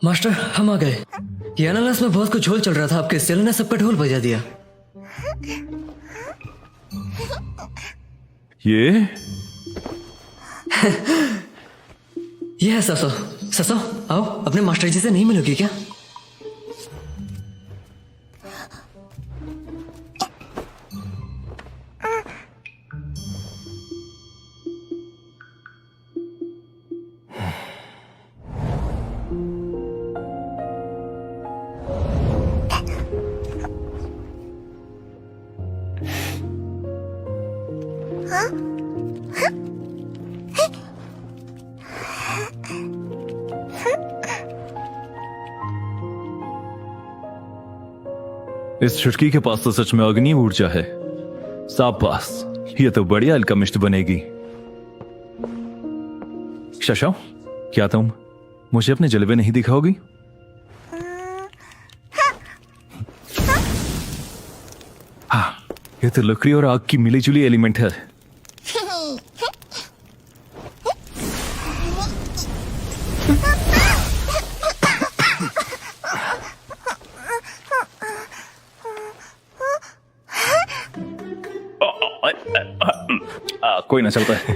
Master हम आ गए। ये अनानास में बहुत कुछ झोल चल रहा था, आपके सेल ने सबका ढोल बजा दिया। ये है ससो। ससो आओ, अपने मास्टर जी से नहीं मिलोगी क्या? इस छुटकी के पास तो सच में अग्नि ऊर्जा है। शाबाश, ये तो बढ़िया अल्केमिस्ट बनेगी। शशा, क्या तुम मुझे अपने जलवे नहीं दिखाओगी? हाँ, ये तो लकड़ी और आग की मिलीजुली एलिमेंट है। कोई ना चलता है।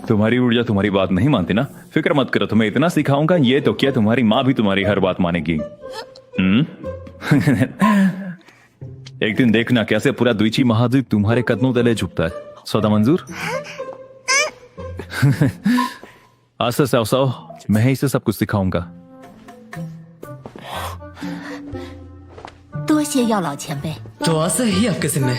तुम्हारी ऊर्जा तुम्हारी बात नहीं मानती ना? फिक्र मत करो, तुम्हें इतना सिखाऊंगा, ये तो क्या तुम्हारी माँ भी तुम्हारी हर बात मानेगी। एक दिन देखना कैसे पूरा द्विची महाद्वीप तुम्हारे कदमों तले झुकता है। सौदा मंजूर? आज से सौ सौ मैं इसे सब कुछ सिखाऊंगा। 多谢药老前辈。 तो आज से ही आपके जिम्मे।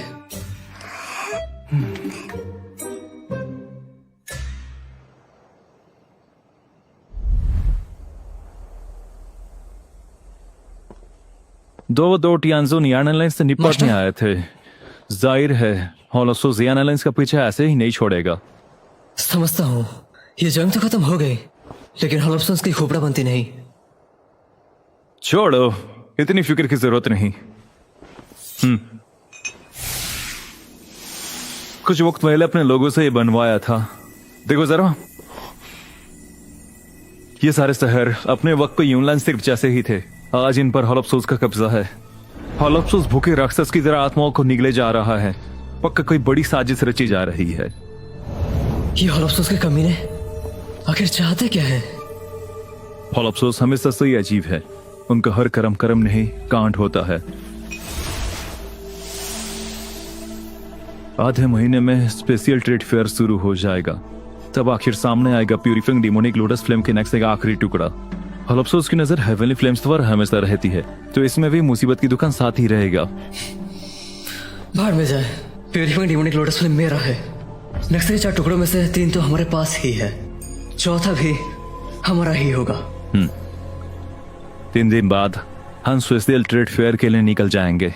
दो टियानजो नियान एयरलाइंस से निपटने आए थे। जाहिर है होलोसो जियान एयरलाइंस का पीछे ऐसे ही नहीं छोड़ेगा। समझता हूँ, ये जंग तो खत्म हो गई, लेकिन हॉलोप्सन्स की खोपड़ा बनती नहीं। छोड़ो, इतनी फिक्र की जरूरत नहीं। कुछ वक्त पहले अपने लोगों से ये बनवाया था। देखो जरा, ये सारे शहर अपने वक्त पे यूनलैंड सिर्फ जैसे ही थे, आज इन पर हॉलोप्सोस का कब्जा है। हॉलोप्सोस भूखे राक्षस की तरह आत्माओं को निगले जा रहा है। पक्का कोई बड़ी साजिश रची जा रही है। ये हॉलोप्सोस के कमीने आखिर चाहते क्या है? हॉलोप्सोस हमेशा से ही अजीब है। उनका हर कर्म कर्म नहीं कांड होता है। आधे महीने में स्पेशल ट्रेड फेयर शुरू हो जाएगा। तब आखिर सामने आएगा प्यूरिफाइंग डिमोनिक लोटस फ्लेम के नेक्स्ट का आखिरी टुकड़ा। हॉलोप्सोस की नजर हेवनली फ्लेम्स पर हमेशा रहती है, तो इसमें भी मुसीबत की दुकान साथ ही रहेगा। बाहर में जाए, प्यूरिफाइंग डिमोनिक लोटस फ्लेम मेरा है। नेक्स्ट के 4 टुकड़ों में से 3 तो हमारे पास ही है, चौथा भी हमारा ही होगा। 3 दिन बाद हम स्पेशल ट्रेड फेयर के लिए निकल जाएंगे।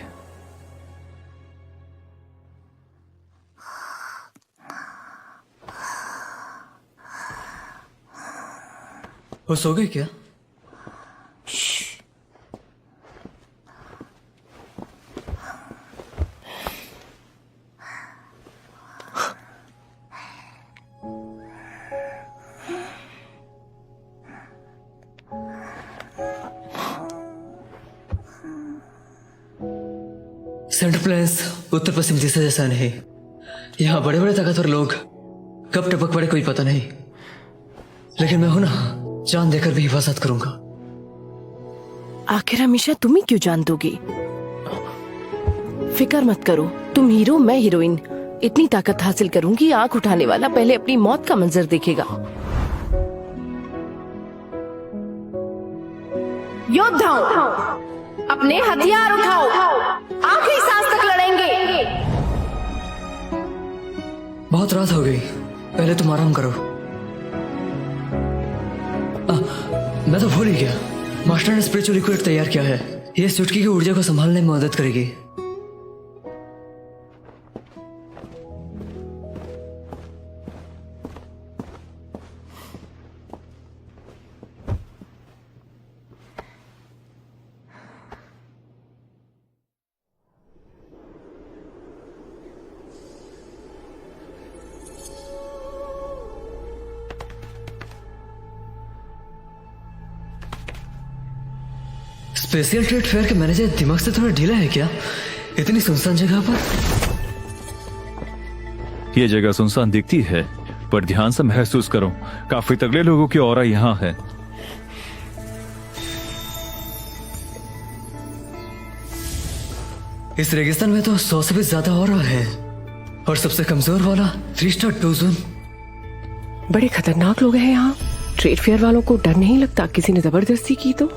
वो सो गए क्या? सेंट्रल प्लेन्स उत्तर पश्चिम दिशा जैसा नहीं। यहाँ बड़े बड़े ताकतवर लोग कब टपक पड़े कोई पता नहीं, लेकिन मैं हूं ना, जान देकर भी हिफाजत करूंगा। आखिर हमेशा तुम ही क्यों जान दोगे? फिक्र मत करो, तुम हीरो मैं हीरोइन। इतनी ताकत हासिल करूंगी, आंख उठाने वाला पहले अपनी मौत का मंजर देखेगा। योद्धाओं, अपने हथियार उठाओ, आखिरी सांस तक लड़ेंगे। बहुत रात हो गई, पहले तुम आराम करो। मैं तो भूल ही गया, मास्टर ने स्पिरिचुअल लिक्विड तैयार किया है। ये इस चुटकी की ऊर्जा को संभालने में मदद करेगी। स्पेशल ट्रेड फेयर के मैनेजर दिमाग से थोड़ा ढीला है क्या? इतनी सुनसान जगह पर। ये जगह सुनसान दिखती है, पर ध्यान से महसूस करो, काफी तगड़े लोगों की ऑरा यहाँ है। इस रेगिस्तान में तो 100 से भी ज्यादा ऑरा है, और सबसे कमजोर वाला 3 स्टार डोजन। बड़े खतरनाक लोग हैं यहाँ। ट्रेड फेयर वालों को डर नहीं लगता किसी ने जबरदस्ती की तो?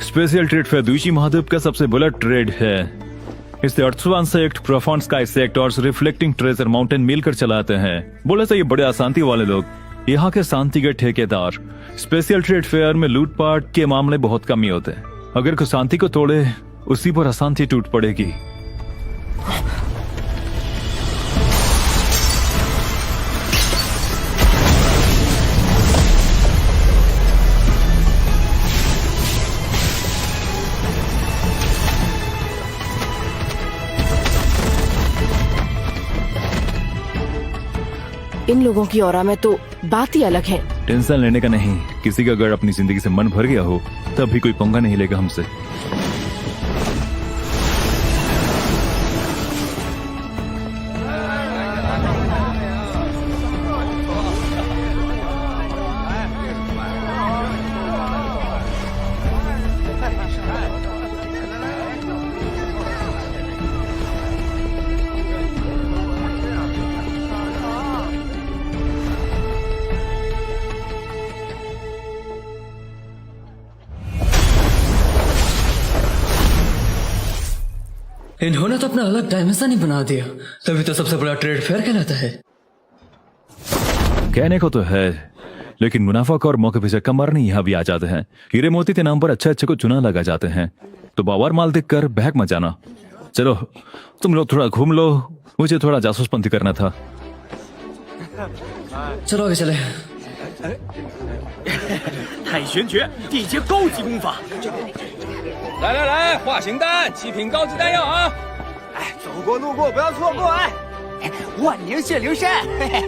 स्पेशल ट्रेड फेयर दूसरी महाद्वीप का सबसे बड़ा ट्रेड है। इसे अर्थवान सेक्ट, प्रोफाउंड स्काई सेक्ट और रिफ्लेक्टिंग ट्रेजर माउंटेन मिलकर चलाते हैं। बोले तो ये बड़े अशांति वाले लोग, यहाँ के शांति के ठेकेदार। स्पेशल ट्रेड फेयर में लूटपाट के मामले बहुत कम ही होते हैं। अगर कोई शांति को तोड़े, उसी पर अशांति टूट पड़ेगी। इन लोगों की ऑरा में तो बात ही अलग है। टेंशन लेने का नहीं, किसी का अगर अपनी जिंदगी से मन भर गया हो तब भी कोई पंगा नहीं लेगा हमसे। इन्होंने तो अपना अलग डायमेंशन ही बना दिया, तभी तो सबसे बड़ा ट्रेड फेयर कहलाता है। कहने को तो है, लेकिन मुनाफाखोर मौके पे चक्का मारने यहाँ भी आ जाते हैं। हीरे मोती के नाम पर अच्छे को चुना लगा जाते हैं, तो बावर माल देख कर बहक मत जाना। चलो तुम लोग थोड़ा घूम लो, मुझे थोड़ा जासूसपंती करना था। चलो आगे चले। 太玄诀，地阶高级功法。来来来，画形丹，极品高级丹药啊！哎，走过路过不要错过哎！哎万灵血灵山，嘿嘿。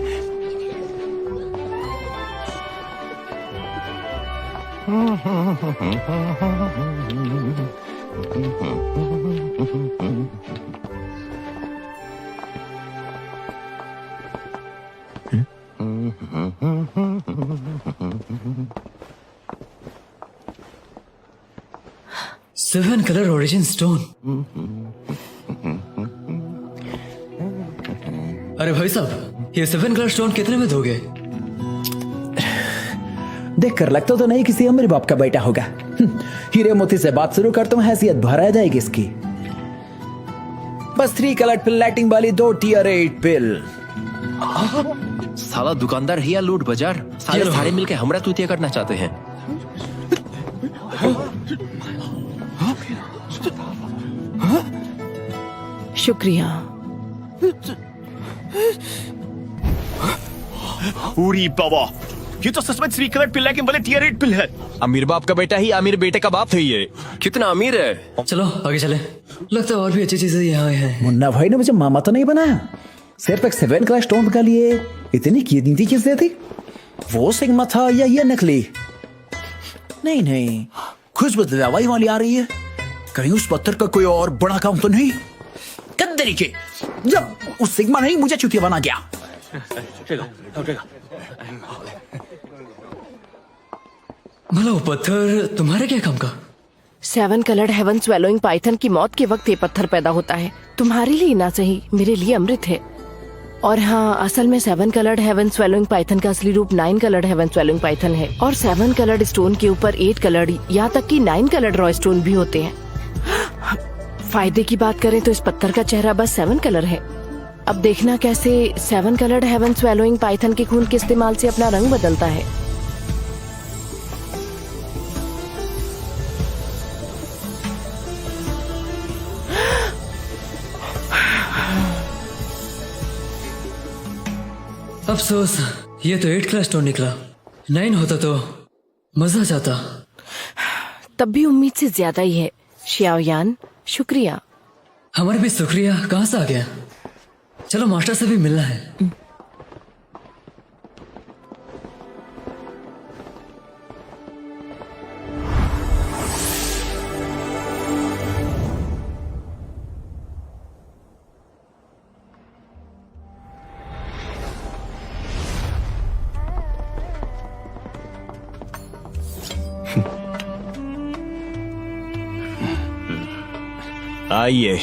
7 कलर ओरिजिन स्टोन। अरे भाई साहब, ये 7 कलर स्टोन कितने में दोगे? देख कर लगता तो नहीं किसी अमीर बाप का बेटा होगा। हीरे मोती से बात शुरू करता हूँ, हैसियत भरा जाएगी इसकी। बस 3 कलर पिल लाइटिंग वाली 2 टियर 8 पिल। साला दुकानदार है या लूट बाजार, सारे मिलके हमरा तूतिया करना चाहते हैं। शुक्रिया। पूरी बाबा, ये तो सच में 3 कलर पिल लेकिन बोले टियर 8 पिल है। अमीर बाप का बेटा ही अमीर बेटे का बाप है। ये कितना अमीर है। चलो आगे चले, लगता है और भी अच्छी चीजें यहाँ हैं। मुन्ना भाई ने मुझे मामा तो नहीं बनाया, सिर्फ एक 7 कलर स्टोन का लिए इतनी कीमती चीजें थी। वो सिग्मा था या ये नकली? नहीं, खुशबू दवाई वाली आ रही है। कहीं उस पत्थर का कोई और बड़ा काम तो नहीं? गंदरी के जब उस सिग्मा नहीं मुझे चुतिया बना गया। भला वो पत्थर तुम्हारे क्या काम का? 7 कलर्ड हेवन स्वेलोइंग पाइथन की मौत के वक्त ये पत्थर पैदा होता है। तुम्हारे लिए ना सही, मेरे लिए अमृत है। और हाँ, असल में 7 कलर्ड हेवन स्वेलोइंग पाइथन का असली रूप 9 कलर्ड हेवन स्वेलोइंग पाइथन है। और 7 कलर्ड स्टोन के ऊपर 8 कलर्ड, यहाँ तक कि 9 कलर्ड रॉय स्टोन भी होते हैं। फायदे की बात करें तो इस पत्थर का चेहरा बस 7 कलर है। अब देखना कैसे 7 कलर्ड हेवन स्वेलोइंग पाइथन के खून के इस्तेमाल से अपना रंग बदलता है। अफसोस, ये तो 8 कलर स्टोन निकला। 9 होता तो मजा जाता। तब भी उम्मीद से ज्यादा ही है। शियाओयान, शुक्रिया। हमारे भी शुक्रिया कहाँ से आ गया? चलो मास्टर से भी मिलना है। आइए।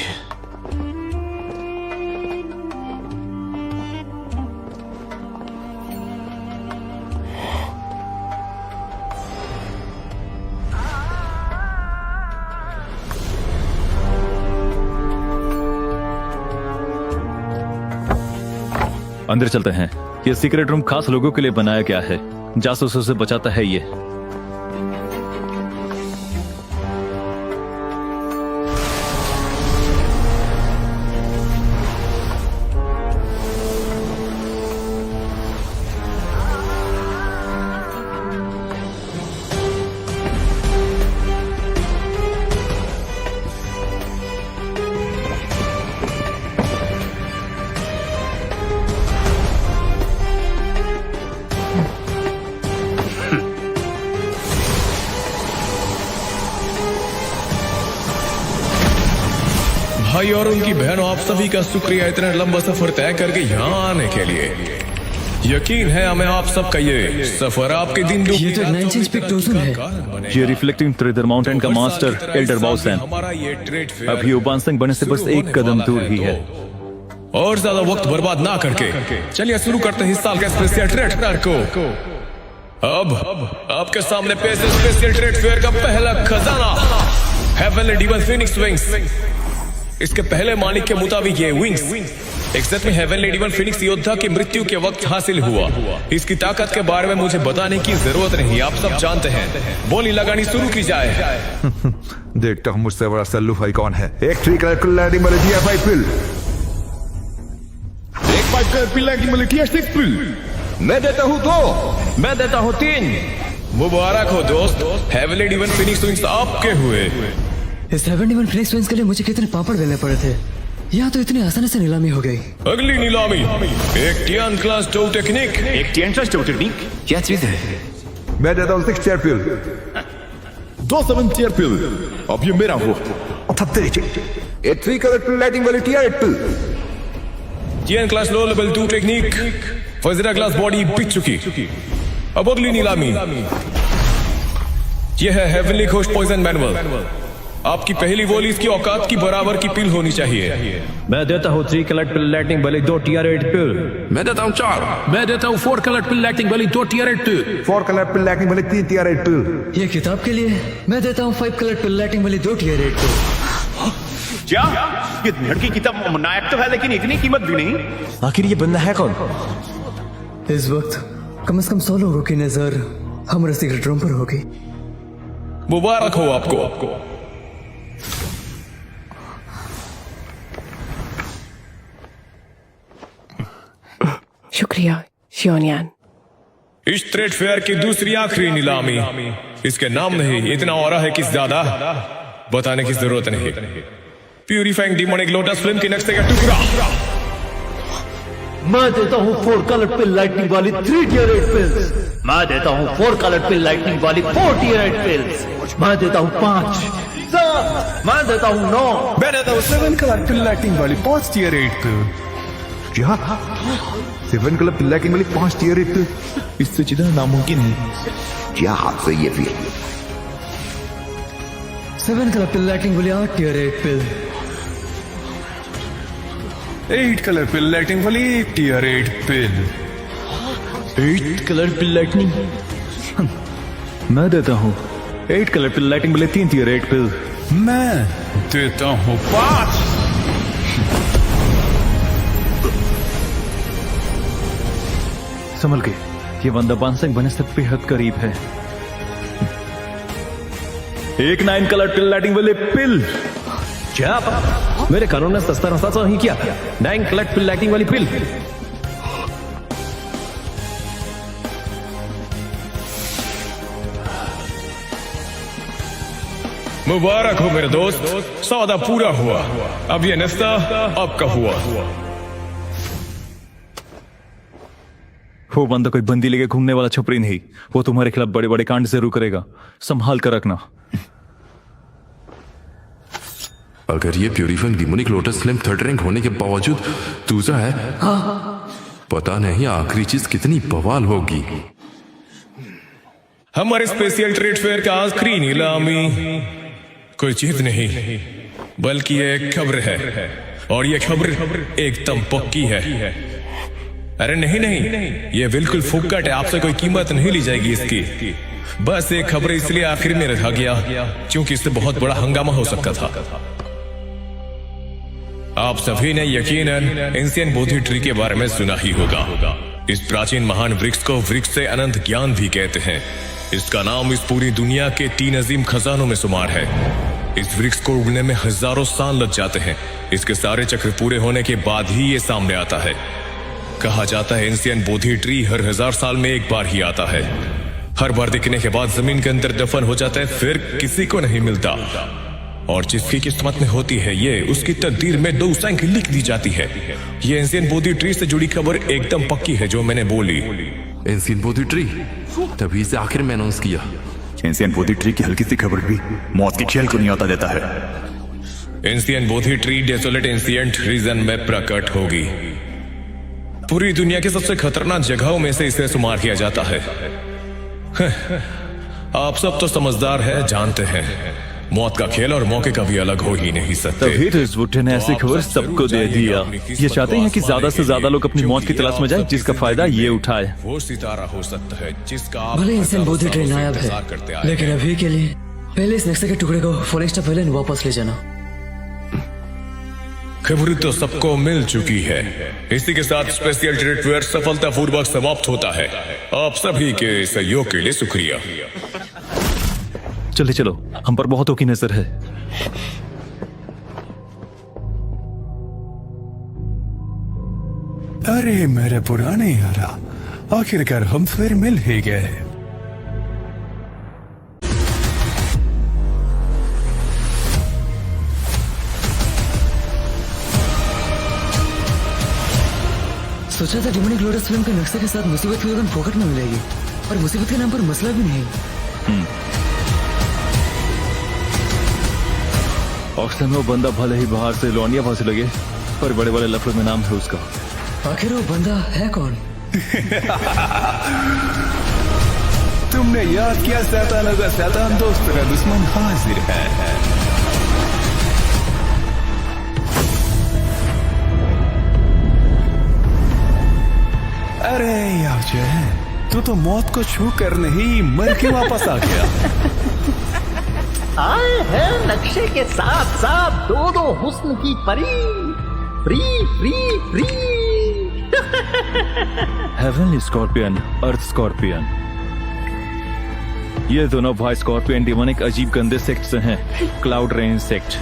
अंदर चलते हैं। ये सीक्रेट रूम खास लोगों के लिए बनाया गया है, जासूसों से बचाता है ये। भाई और उनकी बहनों, आप सभी का शुक्रिया इतना लंबा सफर तय करके यहाँ आने के लिए। यकीन है हमें आप सबका ये सफर आपके दिन ये तो 9 इंच पिक डोजन है। ये रिफ्लेक्टिंग ट्रेजर माउंटेन का मास्टर एल्डर बाउसन हमारा ये ट्रेड फेयर अभी उबांसंग बनने से बस एक कदम दूर ही है। और ज्यादा वक्त बर्बाद ना करके चलिए शुरू करते हैं इस साल का स्पेशल ट्रेड फेयर को। अब आपके सामने पेश है स्पेशल ट्रेड फेयर का पहला खजाना, हेवनली डीमन फीनिक्स विंग्स। इसके पहले मालिक के मुताबिक ये विंग्स एक्सेप्ट में हेवनली डीमन फीनिक्स योद्धा की मृत्यु के वक्त हासिल हुआ। इसकी ताकत के बारे में मुझे बताने की जरूरत नहीं, आप सब जानते हैं। बोली लगानी शुरू की जाए। देखता हूँ मुझसे बड़ा सल्लू भाई कौन है। एक 3 कलर की लाइटिंग वाली दिया 5 पिल, एक 5 कलर की लाइटिंग वाली दिया 6 पिल। मैं देता हूँ 2, मैं देता हूँ 3। मुबारक हो दोस्त, हेवनली डीमन फीनिक्स विंग्स आपके हुए। इस हेवन डिमन फिनिक्स विंग्स के लिए मुझे कितने पापड़ बेलने पड़े थे, यहाँ तो इतनी आसानी से नीलामी हो गई। अगली नीलामी एक टियान क्लास 2 टेक्निक। एक टीएन क्लास 2 टेक्निक क्या चीज है? मैं देता हूँ 6 चेयर पिल, 2 7 चेयर पिल। अब ये मेरा हो। एक 3 कलर की लाइटिंग वाली टिया 8 पिल, टियान क्लास लो लेवल 2 टेक्निक, फजरा क्लास बॉडी बिक चुकी। अब अगली नीलामी यह है हेवनली घोस्ट पॉइजन मैनुअल। आपकी पहली बोली इसकी औकात की बराबर की पिल होनी चाहिए। मैं देता हूँ 3 कलर पिल लाइटिंग वाली 2 टीआर 8 पिल। मैं देता हूँ 4। मैं देता हूँ 4 कलर पिल लाइटिंग वाली 2 टीआर 8 पिल। 4 कलर की लाइटिंग वाली 3 टिया 8 पिल। ये किताब के लिए मैं देता हूँ 5 कलर पिल लाइटिंग वाली 2 टियर 8 पिल। क्या ये लड़की किताब नायक तो है लेकिन इतनी कीमत भी नहीं। आखिर ये बंदा है कौन? इस वक्त कम से कम 100 लोगों की नजर हमारे सीक्रेट रूम पर होगी। मुबारक हो आपको। शुक्रिया शियोनियान। इस ट्रेड फेयर की दूसरी आखिरी नीलामी, इसके नाम नहीं इतना और है कि ज्यादा बताने की जरूरत नहीं। प्यूरिफाइंग डिमोनिक लोटस फ्लेम की नक्शे का टुकड़ा। मैं देता हूँ 4 कलर पिल लाइटनिंग वाली 3 टियर 8 पिल्स। मैं देता हूँ 4 कलर पिल लाइटनिंग वाली 4 टियर 8 पिल्स। मैं देता हूँ 5, 7, मैं देता हूँ 9। मैं देता हूँ 7 कलर पिल लाइटिंग वाली 5 टियर 8 पिल। क्या 7 कलर की लाइटिंग वाली 5 टियर 8 पिल? इससे जितना नामुमकिन है। क्या हाथ से ये फिर 7 कलर पिल लाइटिंग वाली 8 टियर 8 पिल। 8 कलर पिल लाइटिंग वाली 1 टियर 8 पिल। 8 कलर पिल लाइटनिंग। मैं देता हूँ 8 कलर पिल लाइटिंग वाले 3 टियर 8 पिल। मैं देता हूँ 5। संभल के, ये बंदा बांसंग बनने से बेहद करीब है। एक 9 कलर पिल लाइटिंग वाले पिल। क्या मेरे कानून ने सस्ता रस्ता नहीं किया? 9 कलर पिल लाइटिंग वाली पिल। मुबारक हो मेरे दोस्त, सौदा पूरा हुआ। अब ये नाश्ता आपका हुआ। वो बंदा कोई बंदी लेके घूमने वाला छपरी नहीं, वो तुम्हारे खिलाफ बड़े बड़े कांड जरूर करेगा, संभाल कर रखना। अगर ये purifying demonic lotus flame 3rd rank होने के बावजूद दूसरा है, पता नहीं आखिरी चीज कितनी बवाल होगी। हमारे स्पेशल ट्रेड फेयर का आखिरी नीलामी कोई चीज नहीं, बल्कि ये एक खबर है, और ये खबर एकदम पक्की है। अरे नहीं नहीं, ये बिल्कुल फुक्कट है, आपसे कोई कीमत नहीं ली जाएगी इसकी। बस ये खबर इसलिए आखिर में रखा गया क्योंकि इससे बहुत बड़ा हंगामा हो सकता था। आप सभी ने यकीनन एंशिएंट बोधि ट्री के बारे में सुना ही होगा। इस प्राचीन महान वृक्ष को वृक्ष से अनंत ज्ञान भी कहते हैं। इसका नाम इस पूरी दुनिया के 3 अजीम खजानों में शुमार है। इस वृक्ष को उगने में हजारों साल लग जाते हैं। इसके सारे चक्र पूरे होने के बाद ही ये सामने आता है। कहा जाता है एंशिएंट बोधि ट्री हर 1000 साल में एक बार ही आता है। हर बार दिखने के बाद जमीन के अंदर दफन हो जाता है, फिर किसी को नहीं मिलता। और जिसकी किस्मत में होती है ये, उसकी तकदीर में 2 संख लिख दी जाती है। ये एंशिएंट बोधि ट्री से जुड़ी खबर एकदम पक्की है जो मैंने बोली। एंशिएंट बोधि ट्री, तभी से आखिर में अनाउंस किया। एंशिएंट बोधि ट्री की हल्की सी खबर भी मौत के खेल को नहीं आता देता है। एंशिएंट बोधि ट्री डेसोलेट एंशिएंट रीजन में प्रकट होगी। पूरी दुनिया की सबसे खतरनाक जगहों में से इसे शुमार किया जाता है। आप सब तो समझदार है, जानते हैं मौत का खेल और मौके का भी अलग हो ही नहीं सकते। तभी तो इस बुट्टे ने ऐसी खबर सबको दे दिया। ये चाहते हैं कि ज्यादा से ज्यादा लोग अपनी मौत की तलाश में जाएं, जिसका फायदा ये उठाए। वो सितारा हो सकता है जिसका आप भले एंशिएंट बोधि ट्री नायाब इंतजार करते है, आए लेकिन अभी के लिए पहले इस नक्शे के टुकड़े को फॉरेस्ट ऑफ आइलैंड वापस ले जाना। खबर तो सबको मिल चुकी है। इसी के साथ स्पेशल ट्रेड फेयर सफलतापूर्वक समाप्त होता है। आप सभी के सहयोग के लिए शुक्रिया। चले चलो, हम पर बहुतों की नजर है। अरे मेरे पुराने यारा, आखिरकार हम फिर मिल ही गए। सोचा था डिमोनिक लोटस फिल्म के नक्शे के साथ मुसीबत की रकम फोकट में मिलेगी, और मुसीबत के नाम पर मसला भी नहीं। ऑक्सन में वो बंदा भले ही बाहर से लौंडिया फांसी लगे, पर बड़े बड़े लफड़े में नाम है उसका। आखिर वो बंदा है कौन? तुमने याद किया, शैतानों का शैतान दोस्त का दुश्मन हाजिर है। अरे यार, तू तो मौत को छू कर नहीं मर के वापस आ गया। आए हैं नक्शे के साथ साथ दो हुस्न की परी। Free free free. Heavenly scorpion, earth scorpion, ये दोनों भाई स्कॉर्पियन डिमोनिक अजीब गंदे सेक्ट से हैं। Cloud rain sect.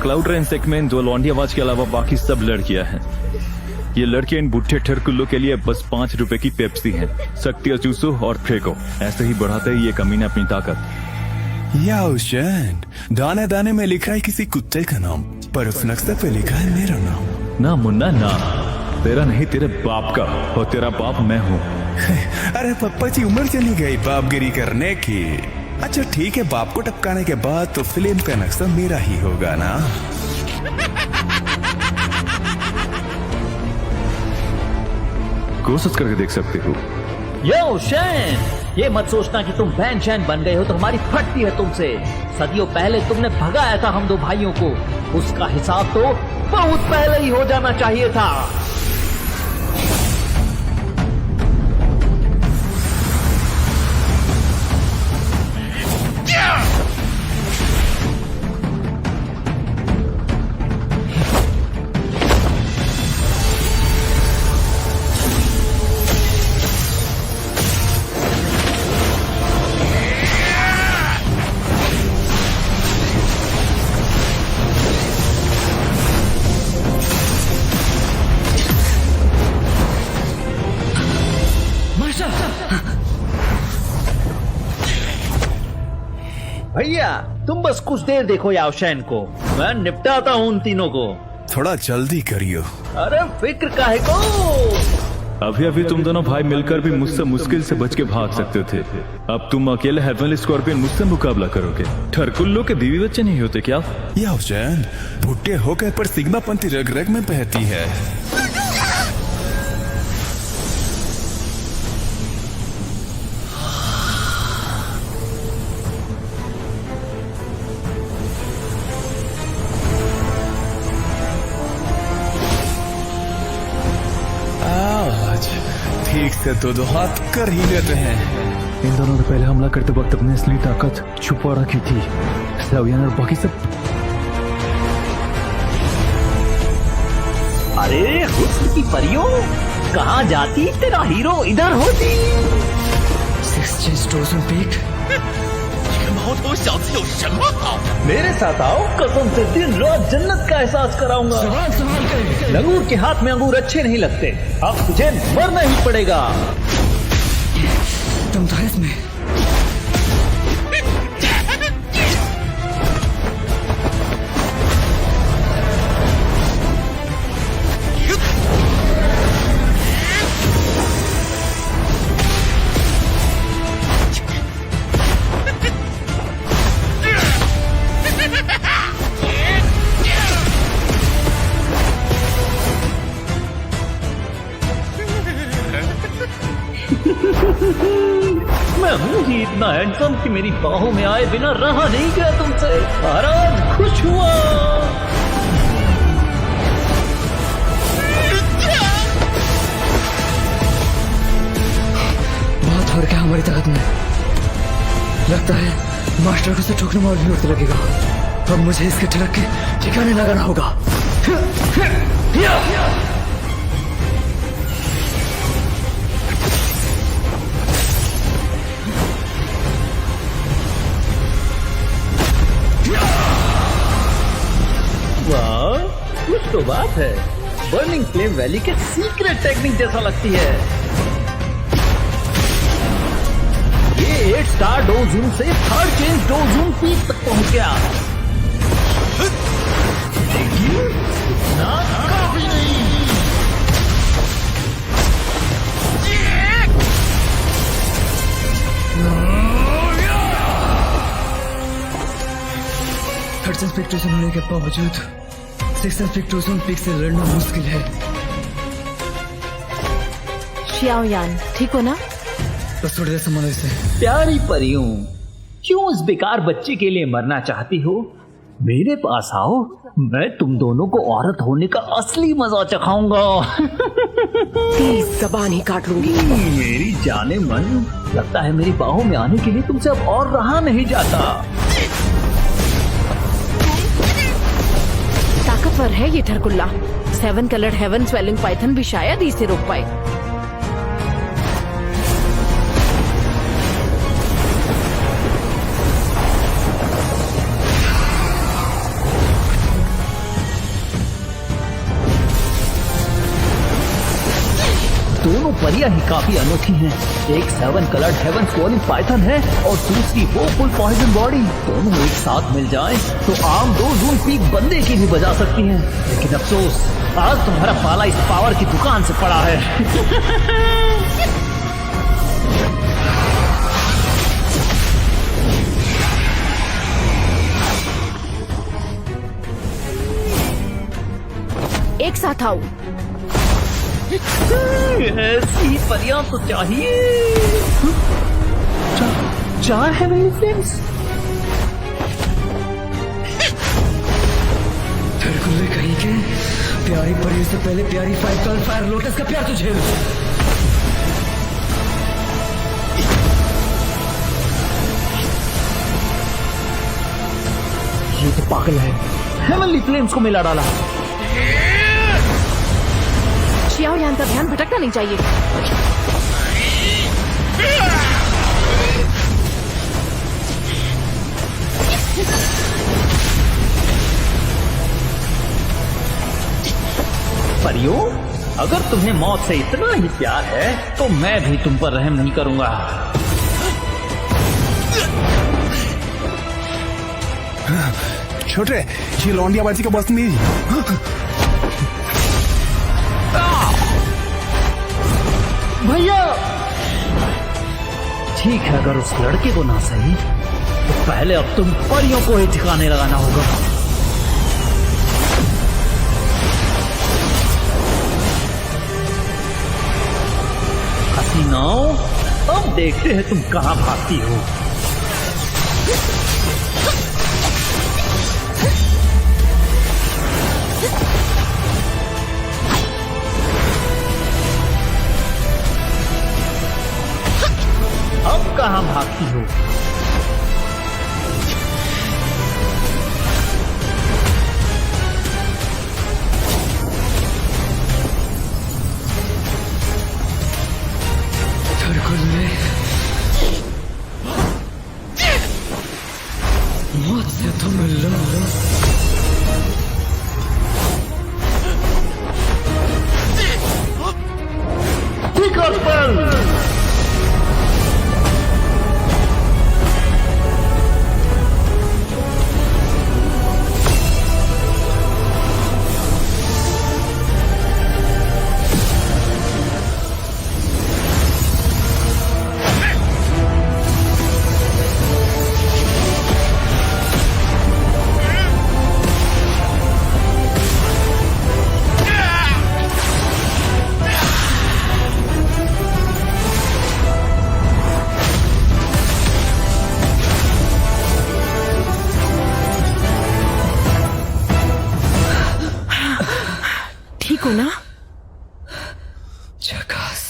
Cloud rain sect में इन 2 लौंडियाबाज के अलावा बाकी सब लड़कियां हैं। ये लड़के इन बुढ़े ठरकुल्लों के लिए बस 5 रुपए की पेप्सी है। शक्ति चूसो और फेंको, ऐसे ही बढ़ाते ही ये कमीने अपनी ताकत। याओशन, दाने दाने में लिखा है किसी कुत्ते का नाम, पर उस नक्शे पे लिखा है मेरा नाम। ना मुन्ना ना, तेरा नहीं तेरे बाप का, और तेरा बाप मैं हूँ। अरे पप्पा जी, उम्र चली गई बापगिरी करने की। अच्छा ठीक है, बाप को टपकाने के बाद तो फिल्म का नक्शा मेरा ही होगा ना। कोशिश करके देख सकते हो। यो शैन, ये मत सोचना कि तुम बैन चैन बन गए हो तो हमारी फटती है तुमसे। सदियों पहले तुमने भगाया था हम 2 भाइयों को, उसका हिसाब तो बहुत पहले ही हो जाना चाहिए था। भैया तुम बस कुछ देर देखो याओशैन को, मैं निपटाता हूँ उन तीनों को। थोड़ा जल्दी करियो। अरे फिक्र काहे को। अभी अभी तुम दोनों भाई मिलकर भी मुझसे मुश्किल से बच के भाग सकते थे। अब तुम अकेले हेवनली स्कॉर्पियन मुझसे मुकाबला करोगे। ठरकुल्लों के बीवी बच्चे नहीं होते क्या? याओशन, भुट्टे होकर पर सिग्मा पंथी रग रग में बहती है। ठीक से दो हाथ कर ही लेते हैं। इन दोनों ने पहले हमला करते वक्त अपनी असली ताकत छुपा रखी थी। सेवियन और बाकी सब। अरे हुस्न की परियों, कहाँ जाती? तेरा हीरो इधर होती। 6 Change Dozen Peak। मेरे साथ आओ, कसम से दिन रात जन्नत का एहसास कराऊंगा। लंगूर के हाथ में अंगूर अच्छे नहीं लगते, अब तुझे मरना ही पड़ेगा। तुम तो है इसमें। मैं हूँ ही इतना हैंडसम कि मेरी बाहों में आए बिना रहा नहीं गया तुमसे। महाराज खुश हुआ। बहुत फर्क है हमारी ताकत में। लगता है मास्टर को से ठोकने में और भी वक्त लगेगा। अब मुझे इसके ठिलक के ठिकाने लगाना होगा। वाह, कुछ तो बात है। बर्निंग फ्लेम वैली के सीक्रेट टेक्निक जैसा लगती है। ये 8 स्टार डोजून से 3rd चेंज डोजून पीक तक पहुंच गया। लेकिन इतना काफी नहीं। थर्ड पीक टू होने के बावजूद 6th पीक टू पीक से लड़ना मुश्किल है। शियाओयान, ठीक हो ना? बस थोड़ी देर संभालो इसे। प्यारी परियों, क्यों इस बेकार बच्चे के लिए मरना चाहती हो? मेरे पास आओ, मैं तुम दोनों को औरत होने का असली मजा चखाऊंगा। प्लीज जबान ही काट लूंगी। मेरी जाने मन, लगता है मेरी बाहों में आने के लिए तुमसे अब और रहा नहीं जाता। ताकतवर है ये ठरकुल्ला। 7 कलर्ड हेवन स्वेलिंग पाइथन भी शायद इसे रोक पाए। दोनों परियां ही काफी अनोखी हैं। एक 7 कलर्ड हेवन स्वेलिंग पाइथन है और दूसरी वो फुल पॉइजन बॉडी। दोनों एक साथ मिल जाएं तो आम 2 जून पीक बंदे की भी बजा सकती हैं। लेकिन अफसोस, आज तुम्हारा पाला इस पावर की दुकान से पड़ा है। एक साथ आओ। ऐसी परियां तो चाहिए। 4 हेवनली फ्लेम्स। ठरकुल्ले कहीं के प्यारी परियों से पहले प्यारी 5 कलर फायर लोटस का प्यार तुझे। ये तो पागल है, हेवनली फ्लेम्स को मिला डाला। शियाओयान का ध्यान भटकना नहीं चाहिए। परियों, अगर तुम्हें मौत से इतना ही प्यार है तो मैं भी तुम पर रहम नहीं करूंगा। छोटे, ये लौंडियाबाजी का बस नहीं। भैया, ठीक है, अगर उस लड़के को ना सही तो पहले अब तुम परियों को ही ठिकाने लगाना होगा। हसीनाओं, अब देखते हैं तुम कहां भागती हो। कहाँ भागती हो? धड़कन में मौत से तो मिल लो। ठीक हो ना? झकास।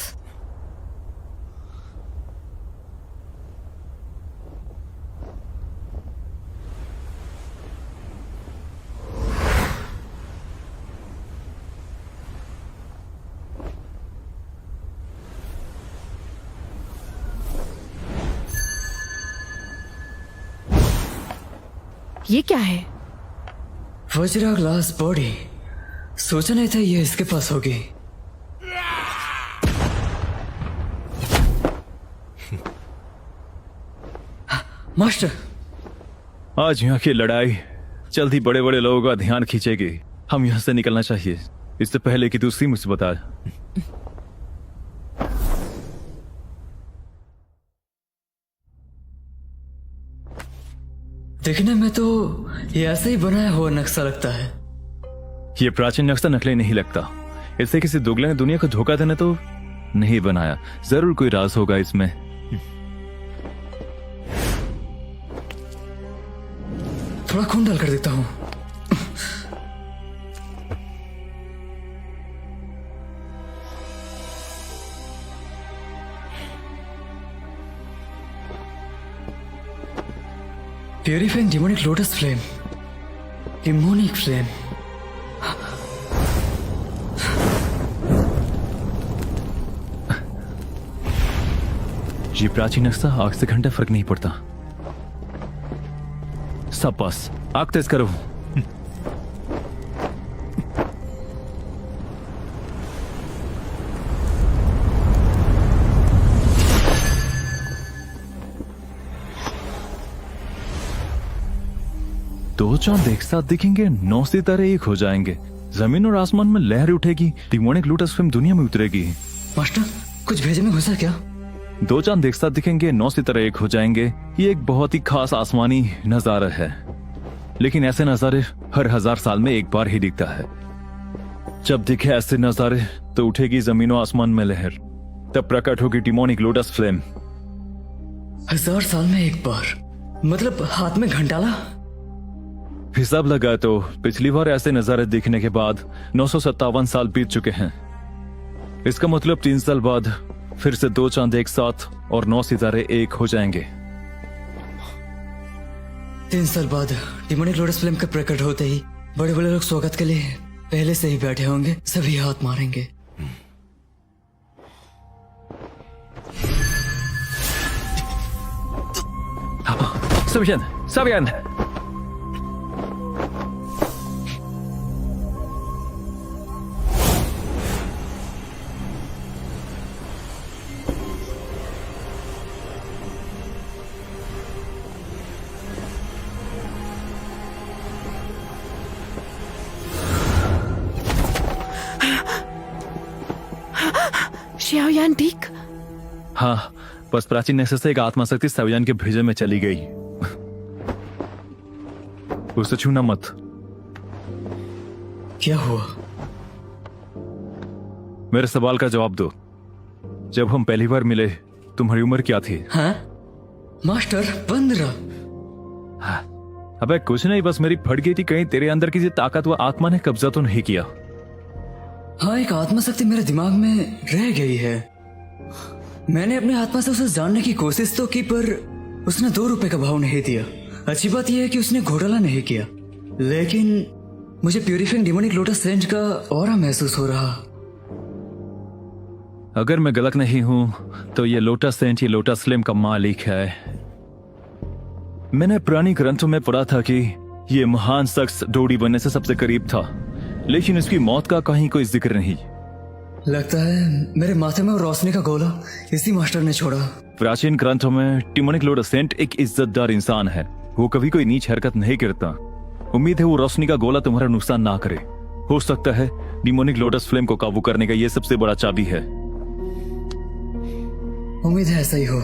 ये क्या है? Vajra glass body. सोचा नहीं था ये इसके पास होगी। मास्टर, आज यहाँ की लड़ाई जल्दी बड़े बड़े लोगों का ध्यान खींचेगी। हम यहाँ से निकलना चाहिए इससे पहले कि दूसरी मुसीबत आए। देखने में तो ये ऐसे ही बनाया हुआ नक्शा लगता है। ये प्राचीन नक्शा नकली नहीं लगता। इसे किसी दुगले ने दुनिया को धोखा देने तो नहीं बनाया। जरूर कोई राज होगा इसमें। थोड़ा खून डाल कर देता हूं। Purifying demonic lotus flame. Demonic flame. ये प्राचीन नक्शा आग से घंटा फर्क नहीं पड़ता। सब पास आग तेज करो। दो चांद एक साथ दिखेंगे, 9 सितारे एक हो जाएंगे, जमीन और आसमान में लहर उठेगी, डिमोनिक लोटस फ्लेम दुनिया में उतरेगी। मास्टर, कुछ भेजे में घुसा क्या? दो चांद एक साथ दिखेंगे, 9 सितारे एक हो जाएंगे। ये एक बहुत ही खास आसमानी नजारा है, लेकिन ऐसे नजारे हर 1000 साल में एक बार ही दिखता है। जब दिखे ऐसे नजारे तो उठेगी जमीनों आसमान में लहर, तब प्रकट होगी डिमोनिक लोटस फ्लेम। 1000 साल में एक बार मतलब हाथ में घंटाला? हिसाब लगाए तो पिछली बार ऐसे नजारे दिखने के बाद 957 साल बीत चुके हैं। इसका मतलब 3 साल बाद फिर से दो चांद एक साथ और 9 सितारे एक हो जाएंगे। 3 साल बाद डिमोनिक लोटस फ्लेम का प्रकट होते ही बड़े बड़े लोग स्वागत के लिए पहले से ही बैठे होंगे, सभी हाथ मारेंगे। Sabian! श्याओयान ठीक? हाँ, बस प्राचीन नक्शे से एक आत्मा शक्ति सवियान के भेजे में चली गई। उसे छूना मत। क्या हुआ? मेरे सवाल का जवाब दो। जब हम पहली बार मिले तुम्हारी उम्र क्या थी? हाँ? मास्टर 15। अबे कुछ नहीं, बस मेरी फट गई थी। कहीं तेरे अंदर किसी ताकतवर आत्मा ने कब्जा तो नहीं किया? हाँ, एक आत्मा शक्ति मेरे दिमाग में रह गई है। मैंने अपने आत्मा से उसे जानने की कोशिश तो की, पर उसने 2 रुपए का भाव नहीं दिया। अच्छी बात यह है कि उसने घोटाला नहीं किया, लेकिन मुझे प्यूरिफाइंग डिमोनिक लोटस सेंट का ऑरा महसूस हो रहा। अगर मैं गलत नहीं हूं तो ये लोटस सेंट ये लोटस फ्लेम का मालिक है। मैंने पुरानी ग्रंथों में पढ़ा था कि ये महान शख्स डोडी बनने से सबसे करीब था, लेकिन इसकी मौत का कहीं कोई जिक्र नहीं। लगता है मेरे माथे में वो रोशनी का गोला इसी मास्टर ने छोड़ा। प्राचीन ग्रंथों में डिमोनिक लोटस सेंट एक इज्जतदार इंसान है। वो कभी कोई नीच हरकत नहीं करता। उम्मीद है वो रोशनी का गोला तुम्हारा नुकसान ना करे। हो सकता है डिमोनिक लोटस फ्लेम को काबू करने का ये सबसे बड़ा चाबी है। उम्मीद है ऐसा ही हो।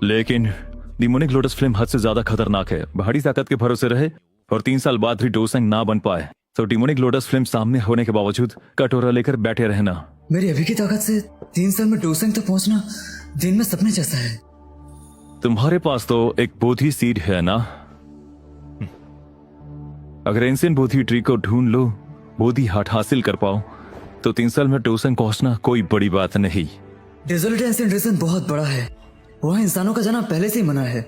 लेकिन डिमोनिक लोटस फ्लेम हद से ज्यादा खतरनाक है। बाहरी ताकत के भरोसे रहे और 3 साल बाद भी डोसेंग ना बन पाए तो डिमोनिक लोटस फ्लेम सामने होने के बावजूद कटोरा लेकर बैठे रहना। मेरी अभी की ताकत से 3 साल में डोसेंग तक पहुंचना दिन में सपने जैसा है। तुम्हारे पास तो एक बोधि सीड है ना? अगर एंशिएंट बोधि ट्री को ढूंढ लो, बोधि हाट हासिल कर पाओ तो 3 साल में डोसेंग पहुंचना कोई बड़ी बात नहीं। डेजर्ट एंशिएंट रीजन बहुत बड़ा है। वहाँ इंसानों का जाना पहले से ही मना है।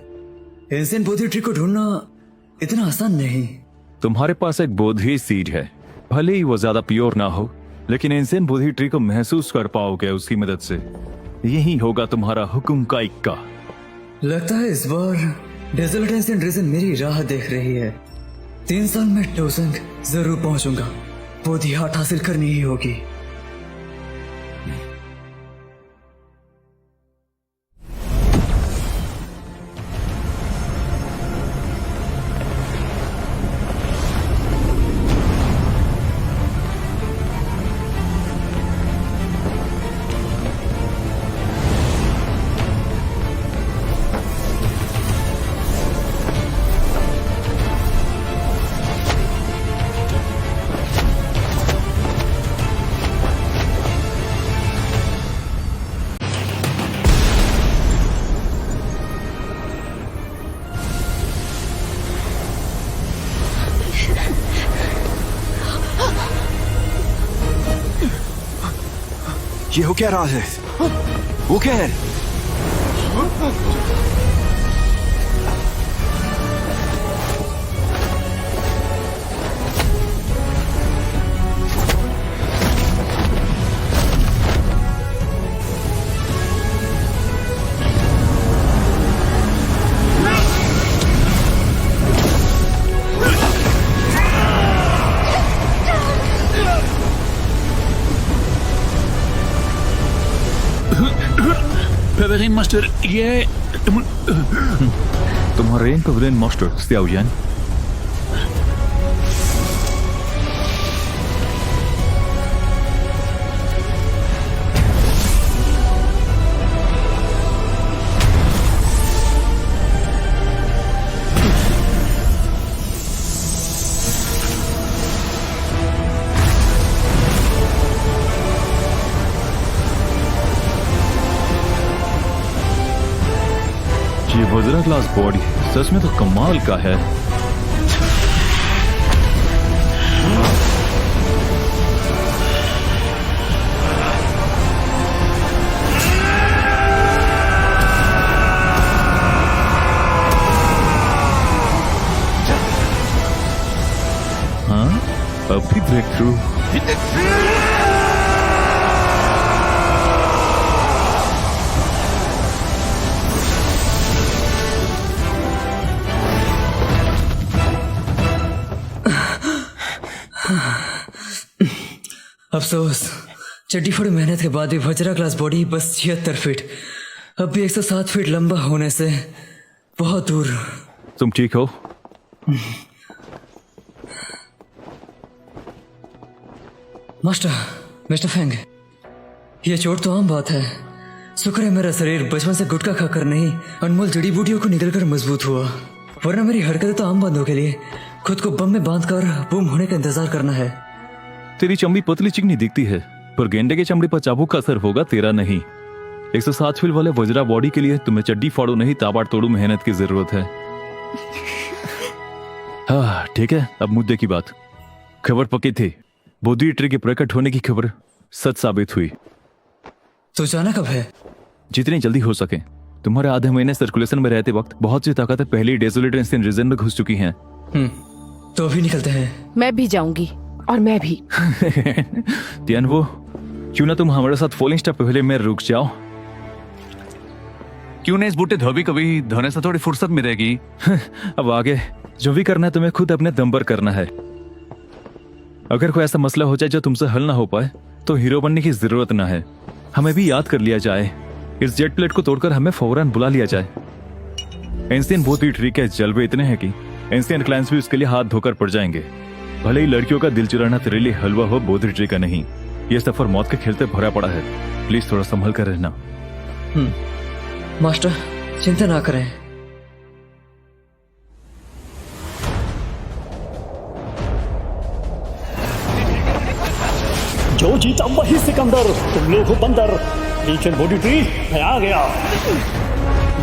एंशिएंट बोधि ट्री को ढूंढना इतना आसान नहीं। तुम्हारे पास एक बोधि सीड है, भले ही वो ज्यादा प्योर ना हो, लेकिन एंशिएंट बोधि ट्री को महसूस कर पाओगे उसकी मदद से। यही होगा तुम्हारा हुक्म का इक्का। लगता है इस बार डेजर्ट एंशिएंट रीजन मेरी राह देख रही है। 3 साल में डोसेंग जरूर पहुंचूंगा। बोधि हाट हासिल करनी ही होगी। ये हो क्या रहा है? वो क्या है? पेवेलिन मास्टर, ये तुम्हारे पेवेलिन मास्टर स्याओयान। ये वज्रा ग्लास बॉडी सच में तो कमाल का है। हाँ, अब भी ब्रेक थ्रू। अफसोस, चड्डी फोड़ी मेहनत के बाद भी वज्रा क्लास बॉडी बस 76 फीट, अब भी 107 फीट लंबा होने से बहुत दूर। तुम ठीक हो? मास्टर, मिस्टर फेंग, ये चोट तो आम बात है। शुक्र है मेरा शरीर बचपन से गुटखा खाकर नहीं, अनमोल जड़ी बूटियों को निकलकर मजबूत हुआ, वरना मेरी हरकतें तो आम बंदों के लिए खुद को बम में बांधकर बूम होने का इंतजार करना है। तेरी चमड़ी पतली चिकनी दिखती है, पर गेंडे के चमड़ी पर चाबुक का असर होगा, तेरा नहीं। 107 फीट वाले वज्रा बॉडी के लिए तुम्हें चड्डी फाड़ो नहीं, ताबाड़ तोड़ू मेहनत की जरूरत है। हाँ ठीक है, अब मुद्दे की बात। खबर पक्की थी, बोधि ट्री के प्रकट होने की खबर सच साबित हुई। तो जाना कब है? जितनी जल्दी हो सके। तुम्हारे आधे महीने सर्कुलेशन में रहते वक्त बहुत सी ताकतें पहले ही डेसोलेट इंस्टेंट रीजन में घुस चुकी हैं। तो अभी निकलते हैं। मैं भी जाऊंगी, और मैं भी। तियानवो, क्यों ना तुम हमारे साथ फॉलिंग स्टेप पहले में रुक जाओ? क्यों नहीं इस बूटे धोबी कभी धोने से थोड़ी फुर्सत मिलेगी। अब आगे जो भी करना है तुम्हें खुद अपने दम पर करना है। अगर कोई ऐसा मसला हो जाए जो तुमसे हल ना हो पाए तो हीरो बनने की जरूरत ना है, हमें भी याद कर लिया जाए। इस जेट प्लेट को तोड़कर हमें फौरन बुला लिया जाए। एंसियन बहुत ही ट्रिक है, जलवे इतने हैं कि एंसियन क्लाइंट्स भी उसके लिए हाथ धोकर पड़ जाएंगे। भले ही लड़कियों का दिल चुराना तेरे लिए हलवा हो, बहुत ही ट्रिक का नहीं। यह सफर मौत के खेलते भरा पड़ा है, प्लीज थोड़ा संभल कर रहना। मास्टर चिंता ना करें। जो जीता वही सिकंदर, तुम लोग हो बंदर। लीचन बॉडी ट्री, मैं आ गया।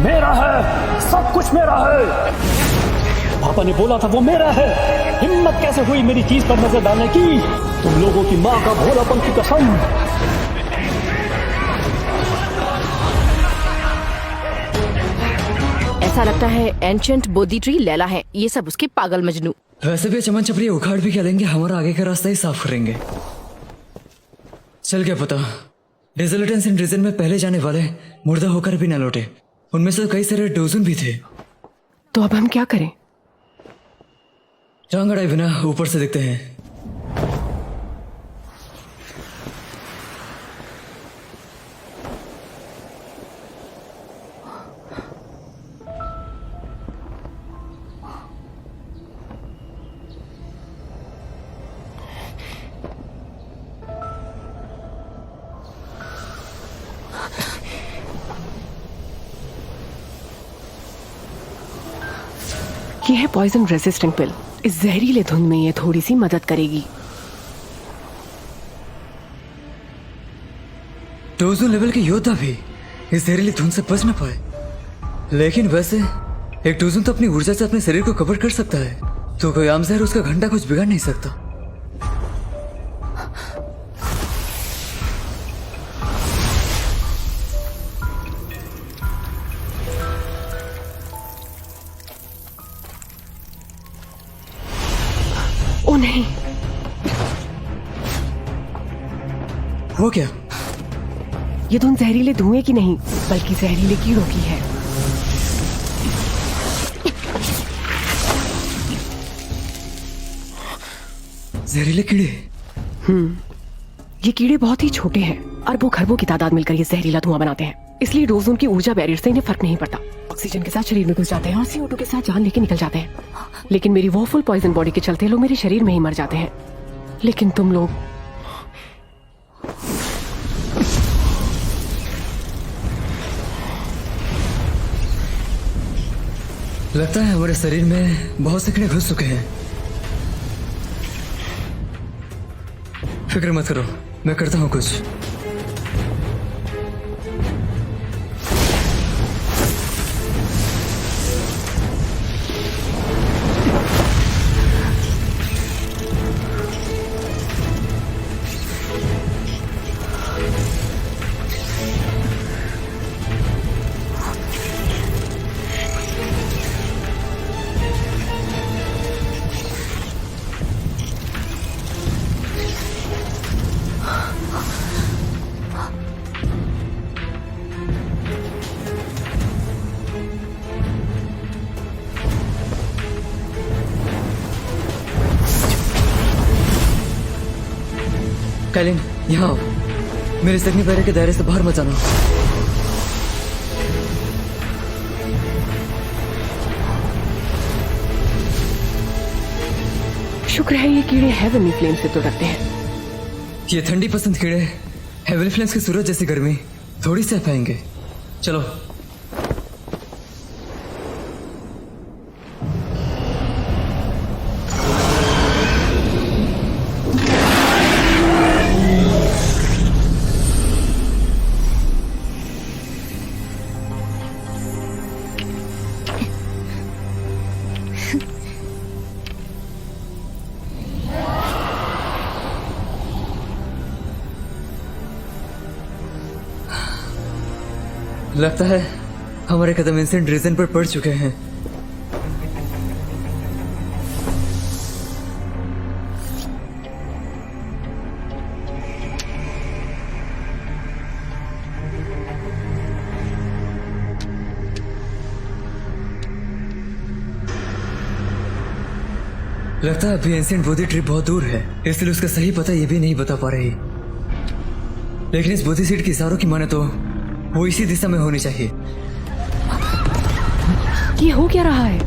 मेरा है, सब कुछ मेरा है। पापा ने बोला था वो मेरा है। हिम्मत कैसे हुई मेरी चीज पर नजर डालने की? तुम लोगों की माँ का भोलापन की कसम। ऐसा लगता है एंशिएंट बोधी ट्री लैला है, ये सब उसके पागल मजनू। वैसे भी चमन चपरी उखाड़ भी क्या लेंगे, हमारा आगे का रास्ता ही साफ करेंगे। चल क्या पता डेजर्ट एंड रीजन में पहले जाने वाले मुर्दा होकर भी न लौटे। उनमें से कई सारे डोजन भी थे। तो अब हम क्या करें? टांग अड़ाए बिना ऊपर से देखते हैं। ये है पॉइजन रेसिस्टेंट पिल। इस जहरीले धुंध में ये थोड़ी सी मदद करेगी। डोजन लेवल के योद्धा भी इस जहरीली धुंध से बच न पाए, लेकिन वैसे एक डोजन तो अपनी ऊर्जा से अपने शरीर को कवर कर सकता है, तो कोई आम जहर उसका घंटा कुछ बिगाड़ नहीं सकता। ओ नहीं, वो क्या? ये धुंध जहरीले धुएं की नहीं बल्कि जहरीले कीड़ों की है। जहरीले कीड़े? ये कीड़े बहुत ही छोटे हैं, अरबों खरबों की तादाद मिलकर ये जहरीला धुआं बनाते हैं। इसलिए डोजन की ऊर्जा बैरियर से इन्हें फर्क नहीं पड़ता। ऑक्सीजन के साथ शरीर में घुस जाते हैं और CO2 के साथ जान लेके निकल जाते हैं। लेकिन मेरी वो फुल पॉइजन बॉडी के चलते लोग मेरे शरीर में ही मर जाते हैं। लेकिन तुम लोग लगता है हमारे शरीर में बहुत से कीड़े घुस चुके हैं। फिक्र मत करो, मैं करता हूँ कुछ। काइलिन, यहाँ आओ। मेरे सगनी पैरे के दायरे से बाहर मत जाना। शुक्र है ये कीड़े हेवनली फ्लेम से तो डरते हैं। ये ठंडी पसंद कीड़े हेवनली फ्लेम्स की सूरज जैसी गर्मी थोड़ी सह पाएंगे। चलो। लगता है हमारे कदम इंसेंट रीजन पर पड़ चुके हैं। लगता है अभी एंसेंट बोधी ट्री बहुत दूर है, इसलिए उसका सही पता ये भी नहीं बता पा रही। लेकिन इस बोधी सीट की इशारों की माने तो वो इसी दिशा में होनी चाहिए। ये हो क्या रहा है?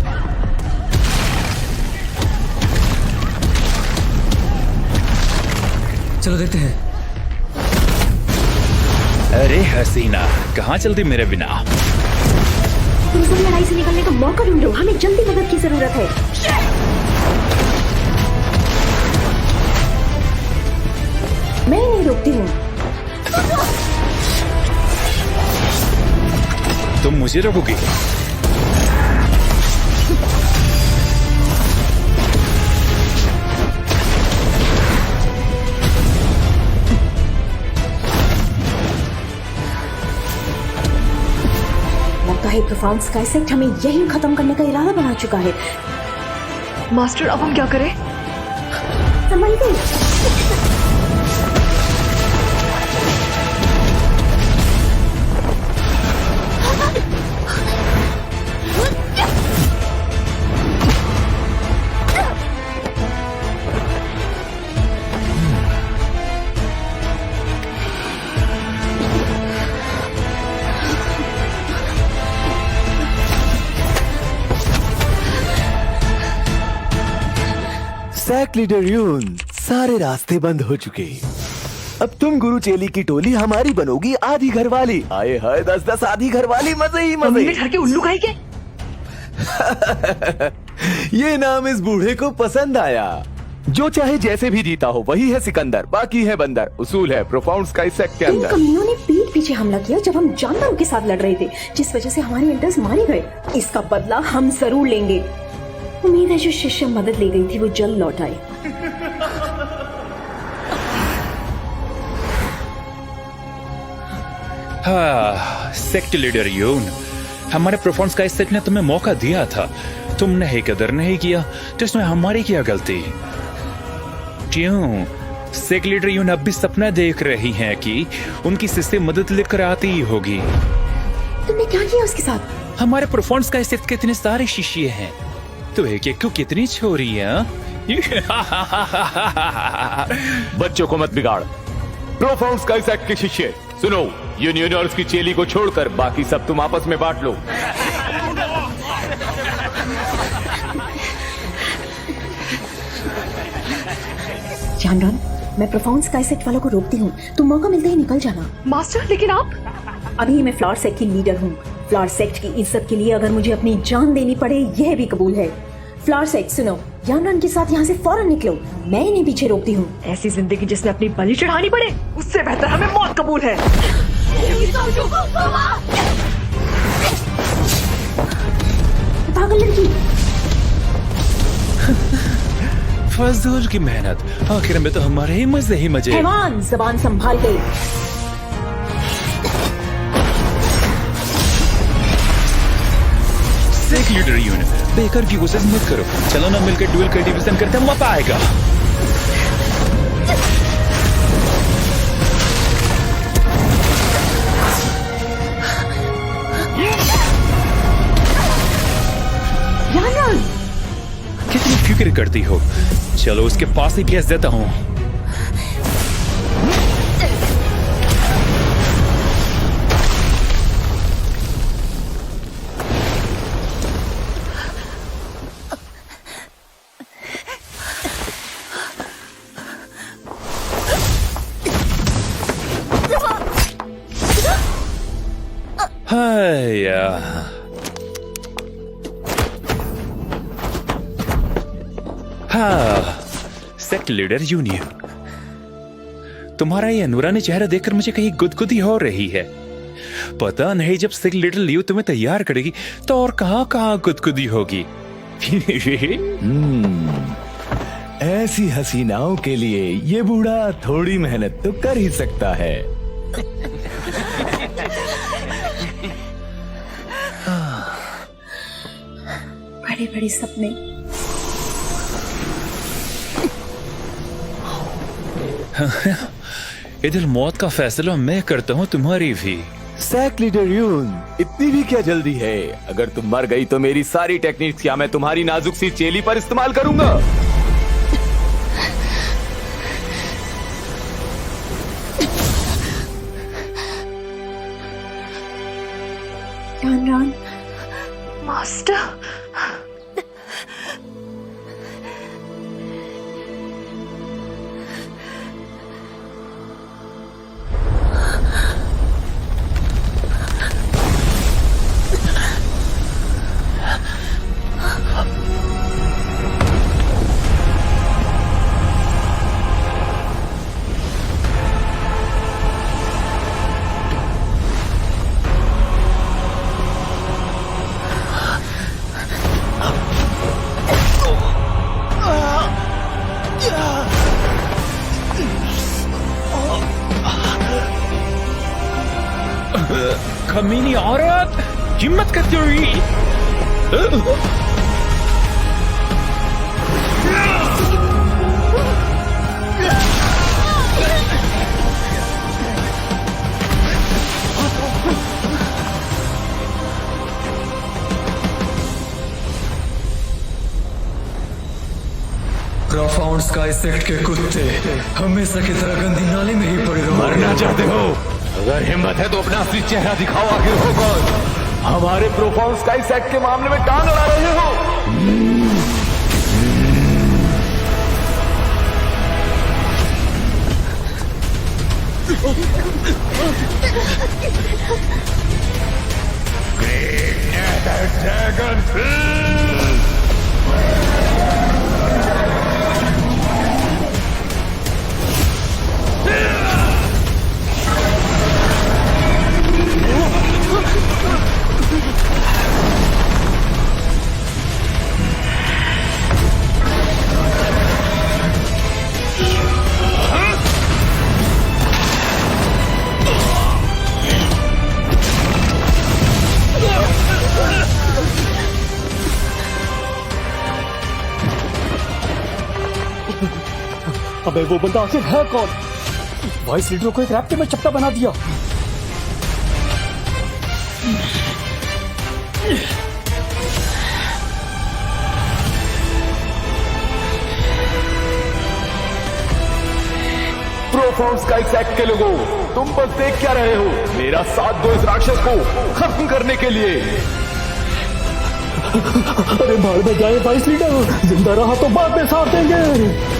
चलो देखते हैं। अरे हसीना, कहाँ चलती मेरे बिना? तुम सब लड़ाई से निकलने का मौका ढूंढो, हमें जल्दी मदद की जरूरत है। मैं नहीं रोकती हूँ। तुम मुझे रोकोगी? लगता है प्रोफाउंड स्काई सेक्ट हमें यही खत्म करने का इरादा बना चुका है। मास्टर, अब हम क्या करें? संभल गई। सैक लीडर यून, सारे रास्ते बंद हो चुके। अब तुम गुरु चेली की टोली हमारी बनोगी आधी घरवाली। आए हाय 10-10 आधी घरवाली, मजे ही मजे। घर के उल्लू खाई के? ये नाम इस बूढ़े को पसंद आया। जो चाहे जैसे भी जीता हो वही है सिकंदर, बाकी है बंदर। उसूल है प्रोफाउंड स्काई सेक्ट के इन अंदर। कमीनों ने पीठ पीछे हमला किया जब हम जानवरों के साथ लड़ रहे थे, जिस वजह से हमारे एल्डर्स मारे गए। इसका बदला हम जरूर लेंगे। उम्मीद है जो शिष्य मदद ले गई थी वो जल्द लौट आए। हाँ, सेक्ट लीडर यून, हमारे प्रोफाउंड स्काई सेक्ट ने तुम्हें मौका दिया था, तुमने ही कदर नहीं किया, तो इसमें हमारी क्या गलती? क्यों? सेक्ट लीडर यून अब भी सपना देख रही हैं कि उनकी सिस्टर मदद लेकर आती ही होगी। तुमने क्या किया उसके साथ? हमारे प्रोफाउंड स्काई सेक्ट के इतने सारे शिष्य हैं, तो एक एक को कितनी छोरी है? बच्चों को मत बिगाड़। प्रोफाउंड स्काई सेक्ट के शिष्य सुनो, यूनियन और उसकी चेली को छोड़कर बाकी सब तुम आपस में बांट लो। जानरन, मैं प्रोफाउंड स्काई सेक्ट वालों को रोकती हूँ, तुम मौका मिलते ही निकल जाना। मास्टर, लेकिन आप? अभी मैं फ्लावर सेक्ट की लीडर हूँ। फ्लावर सेक्ट की इज्जत के लिए अगर मुझे अपनी जान देनी पड़े यह भी कबूल है। फ्लावर सेक्ट सुनो, जानरन के साथ यहाँ से फौरन निकलो, मैं इन्हें पीछे रोकती हूँ। ऐसी जिंदगी जिसमें अपनी बलि चढ़ानी पड़े, उससे बेहतर हमें मौत कबूल है। पागल लड़की। फजूल की मेहनत, आखिर में तो हमारे ही मजे ही मजे। हैवान, जबान संभाल के। सेक्ट लीडर यून, बेकार की कोशिश मत करो, चलो ना मिलकर ड्यूल का डिवीजन करते मजा आएगा। कितनी फिक्र करती हो, चलो उसके पास ही भेज देता हूँ। हाँ, सेक्ट लीडर यूनियन, तुम्हारा ये नूरानी चेहरा देखकर मुझे कहीं गुदगुदी हो रही है। पता नहीं जब सेक्ट लीडर लियो तुम्हें तैयार करेगी तो और कहाँ गुदगुदी होगी। ऐसी हसीनाओं के लिए ये बूढ़ा थोड़ी मेहनत तो कर ही सकता है। बड़े बड़े सपने। ये दिल मौत का फैसला मैं करता हूँ, तुम्हारी भी। सैक लीडर यून, इतनी भी क्या जल्दी है? अगर तुम मर गई तो मेरी सारी टेक्निक्स क्या मैं तुम्हारी नाजुक सी चेली पर इस्तेमाल करूंगा? रान मास्टर, कमीनी औरत, हिम्मत करती हुई। प्रोफाउंड स्काई सेक्ट के कुत्ते हमेशा की तरह गंदी नाले में ही पड़े रहो। मरना चाहते हो? अगर हिम्मत है तो अपना असली चेहरा दिखाओ, आखिर हो कौन? हमारे प्रोफाउंड स्काई सेक्ट के मामले में टांग अड़ा रहे हो? अबे वो बंदा आखिर है कौन? वाइस लीडर को एक रैप्टे में चपटा बना दिया। प्रोफाउंड स्काई सेक्ट के लोगों, तुम बस देख क्या रहे हो? मेरा साथ दो इस राक्षस को खत्म करने के लिए। अरे भाड़ में जाए वाइस लीडर, जिंदा रहा तो बाद में साथ देंगे।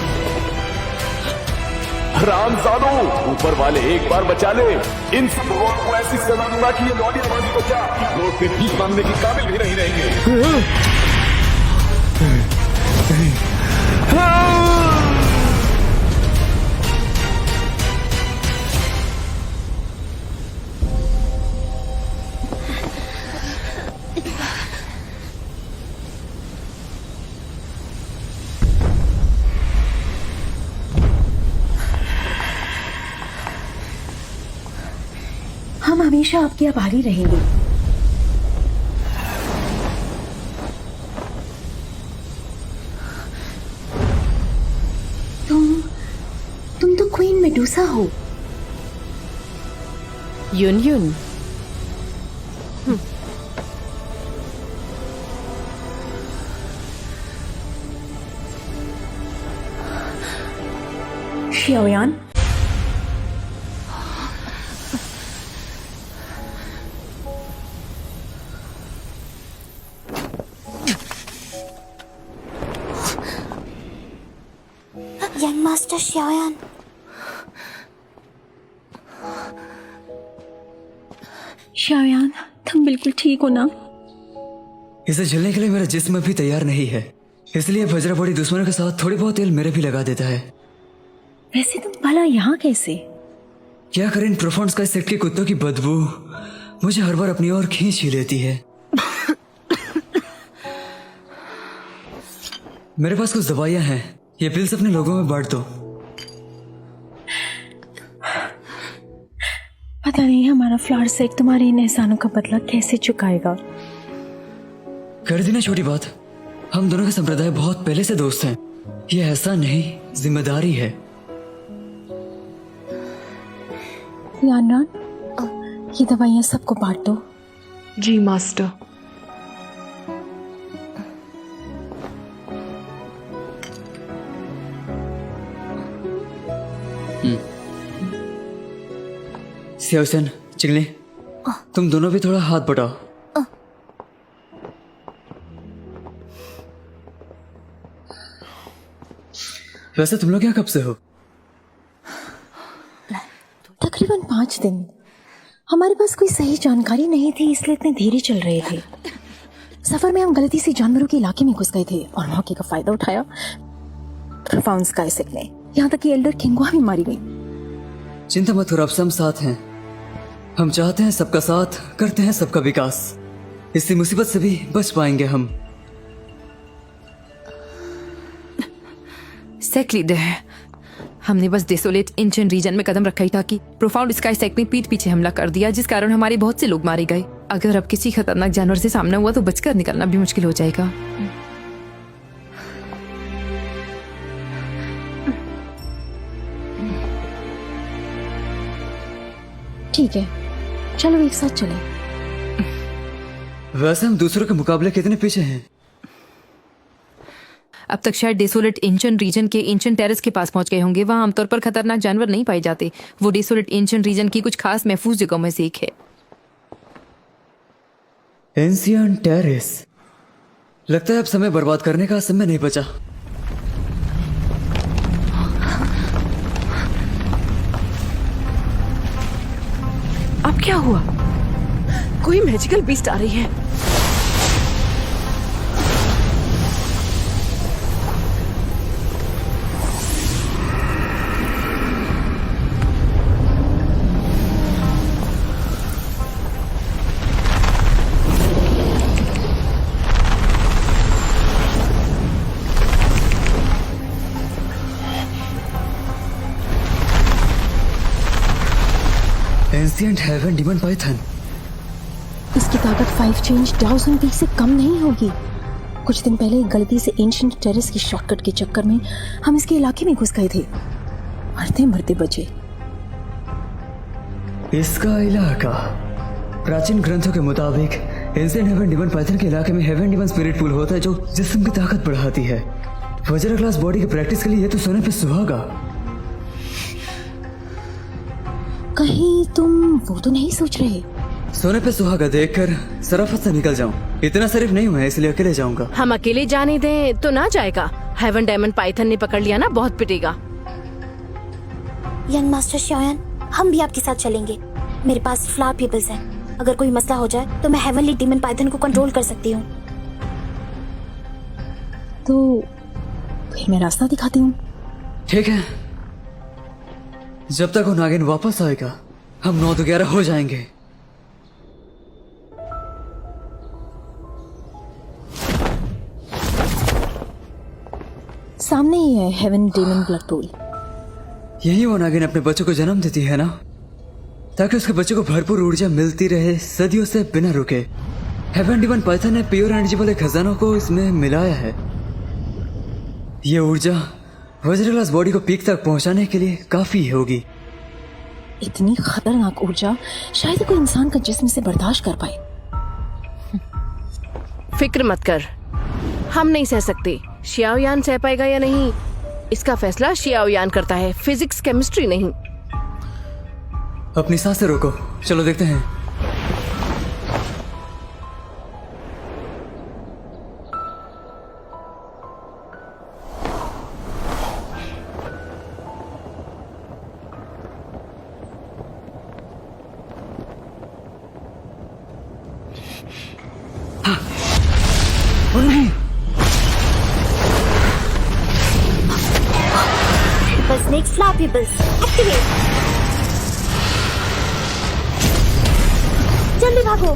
रामजादो, ऊपर वाले एक बार बचा ले। इन सब लोगों को ऐसी सजा दूंगा कि ये लौटी आबादी को क्या रोड पे भीख मांगने की काबिल भी नहीं रहेंगे। हम हमेशा आपके आभारी रहेंगे। तुम तो क्वीन मेडुसा हो। Yun Yun, Xiaoyan, young master Xiaoyan, Xiaoyan, तुम बिल्कुल ठीक हो ना? इसे झेलने के लिए मेरा जिस्म अभी तैयार नहीं है, इसलिए वज्रबोड़ी दुश्मनों के साथ थोड़ी बहुत तेल मेरे भी लगा देता है। वैसे तुम भला यहाँ कैसे? क्या करें, इन प्रोफाउंड स्काई सेक्ट के कुत्तों की बदबू मुझे हर बार अपनी ओर खींच ही लेती है। मेरे पास कुछ दवाइयां हैं, ये पिल्स अपने लोगों में बांट दो। पता नहीं हमारा फ्लावर सेक्ट तुम्हारे इन एहसानों का बदला कैसे चुकाएगा। कर दी ना छोटी बात, हम दोनों के संप्रदाय बहुत पहले से दोस्त हैं। ये ऐसा नहीं, जिम्मेदारी है। यानरान, ये दवाइयाँ सबको बांट दो। जी मास्टर। सियाओसन, चिंगले, तुम दोनों भी थोड़ा हाथ बटाओ। वैसे तुम लोग यहाँ कब से हो? तकरीबन 5 दिन। हमारे पास कोई सही जानकारी नहीं थी, इसलिए इतने धीरे चल रहे थे। सफर में हम गलती से जानवरों के इलाके में घुस गए थे और मौके का फायदा उठाया। प्रोफाउंड स्काई सेक्ट ने, यहाँ तक कि एल्डर किंगवा भी मारी गई। चिंता मत करो, अब सब हम साथ हैं। हम चाहते हैं सबका साथ, करते हैं सबका विकास। इसी मुसीबत से भी बच पाएंगे हम। सेक्ट लीडर, हमने बस डेसोलेट एंशिएंट रीजन में कदम रखा ही था कि प्रोफाउंड स्काई सेक्ट ने पीठ पीछे हमला कर दिया, जिस कारण हमारे बहुत से लोग मारे गए। अगर अब किसी खतरनाक जानवर से सामना हुआ तो बचकर निकलना भी मुश्किल हो जाएगा। ठीक है, चलो एक साथ चले। वैसे हम दूसरों के मुकाबले कितने पीछे हैं? अब तक शायद डेसोलेट एंशिएंट रीजन के एंशिएंट टेरेस के पास पहुंच गए होंगे। वहां आमतौर पर खतरनाक जानवर नहीं पाए जाते। वो डेसोलेट एंशिएंट रीजन की कुछ खास महफूज जगहों में से एक है। Ancient terrace. लगता है अब समय बर्बाद करने का समय नहीं बचा। अब क्या हुआ? कोई मैजिकल बीस्ट आ रही है। Ancient heaven demon python. इसकी ताकत 5 चेंज 1000 पीक से कम नहीं होगी। कुछ दिन पहले गलती से एंशिएंट टेरेस की शॉर्टकट के चक्कर में हम इसके इलाके में घुस गए थे। मरते मरते बचे। इसका इलाका प्राचीन ग्रंथों के मुताबिक एंशिएंट हेवन डीमन पाइथन के इलाके में हेवन डीमन स्पिरिट पूल होता है, जो जिस्म की ताकत बढ़ाती है। वज्र क्लास बॉडी की प्रैक्टिस के लिए ये तो सोने पे सुहागा। कहीं तुम वो तो नहीं सोच रहे? सोने पे सुहागा देखकर सराफत से निकल जाऊं। इतना शरीफ नहीं हुआ, इसलिए अकेले जाऊंगा। हम अकेले जाने दें तो ना जाएगा। हेवन डायमंड पाइथन ने पकड़ लिया ना, बहुत पिटेगा। यंग मास्टर शाओयान, हम भी आपके साथ चलेंगे। मेरे पास फ्लावर पीपल्स हैं। अगर कोई मसला हो जाए तो मैं हेवनली डीमन पाइथन को कंट्रोल कर सकती हूँ। तो फिर मैं रास्ता दिखाती हूँ। ठीक है, जब तक वो नागिन वापस आएगा हम 9 तो 11 हो जाएंगे। सामने ही है हेवन डीमन ब्लड पूल। यही वो नागिन अपने बच्चों को जन्म देती है ना, ताकि उसके बच्चों को भरपूर ऊर्जा मिलती रहे सदियों से बिना रुके। हेवन डीमन पाइथन ने प्योर एनर्जी वाले खजानों को इसमें मिलाया है। ये ऊर्जा वज्र क्लास बॉडी को पीक तक पहुंचाने के लिए काफी होगी। इतनी खतरनाक ऊर्जा शायद कोई इंसान का जिस्म से बर्दाश्त कर पाए। फिक्र मत कर, हम नहीं सह सकते। शियाओयान सह पाएगा या नहीं, इसका फैसला शियाओयान करता है, फिजिक्स केमिस्ट्री नहीं। अपनी सांसें रोको, चलो देखते हैं। Snakes, flower pupils, activate! जल्दी भागो!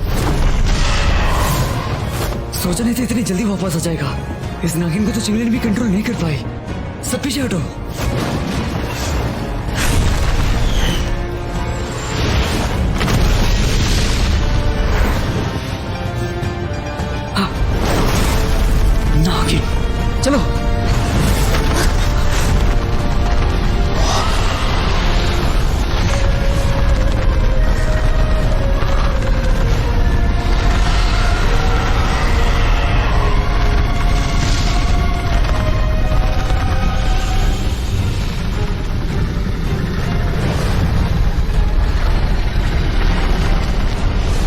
सोचा नहीं था इतनी जल्दी वापस आ जाएगा। इस नागिन को तो चिमले ने भी कंट्रोल नहीं कर पाई। सब पीछे हटो। नागिन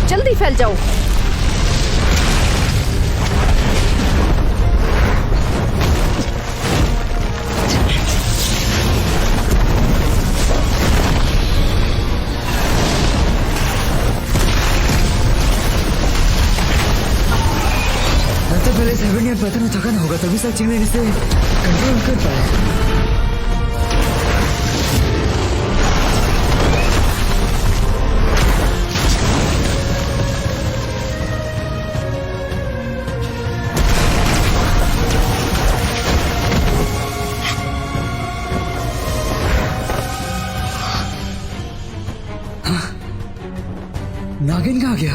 जल्दी फैल जाओ। लगता है पहले 7 ईयर पैटर्न में थकान होगा, तभी सर चिंगने से कंट्रोल कर पाए। नागिन कहाँ गया?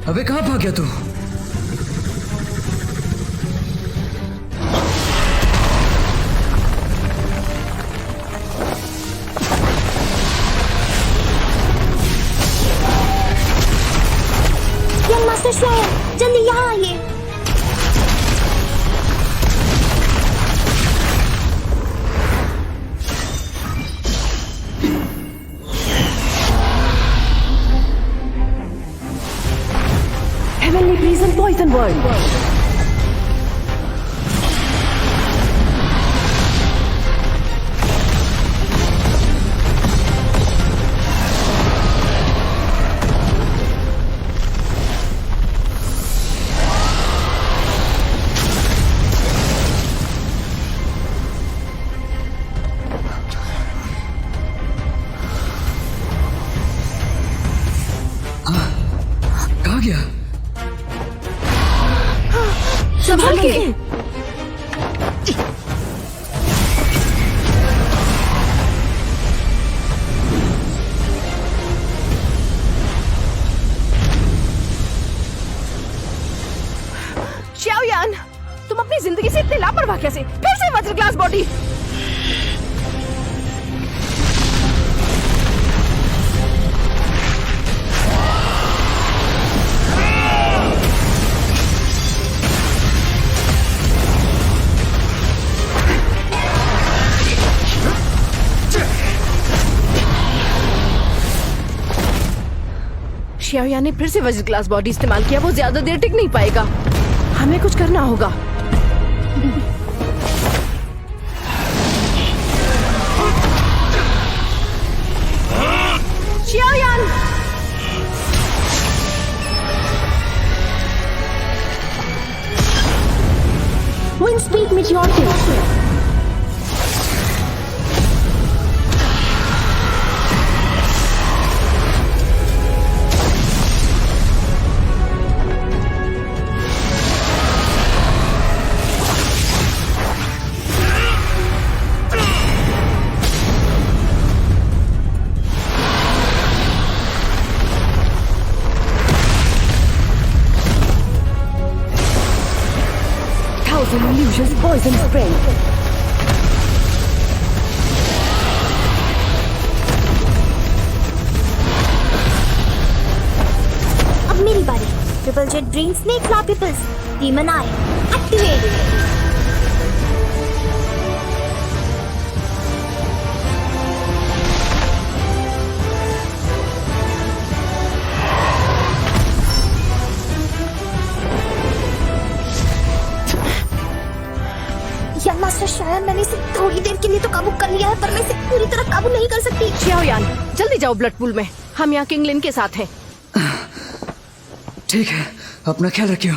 अबे कहाँ भाग गया तू? यंग मास्टर श्लायर, जल्दी यहाँ आइए। Heavenly Prison Poison World। कहाँ गया? संभाल के। शाओयान, तुम अपनी जिंदगी से इतने लापरवाह कैसे? फिर से वज्र ग्लास बॉडी। शाओयान ने फिर से वज्र ग्लास बॉडी इस्तेमाल किया। वो ज्यादा देर टिक नहीं पाएगा, हमें कुछ करना होगा। Xiaoyan, wind speed meteor. Illusions poison spray। अब मेरी बारी। Triple jet brain snake flop peoples demon eye activate. Young master शायद मैंने इसे थोड़ी देर के लिए तो काबू कर लिया है, पर मैं इसे पूरी तरह काबू नहीं कर सकती। शाओयान, जल्दी जाओ ब्लड पूल में, हम यहाँ किंगलिन के साथ हैं। ठीक है, अपना ख्याल रखियो।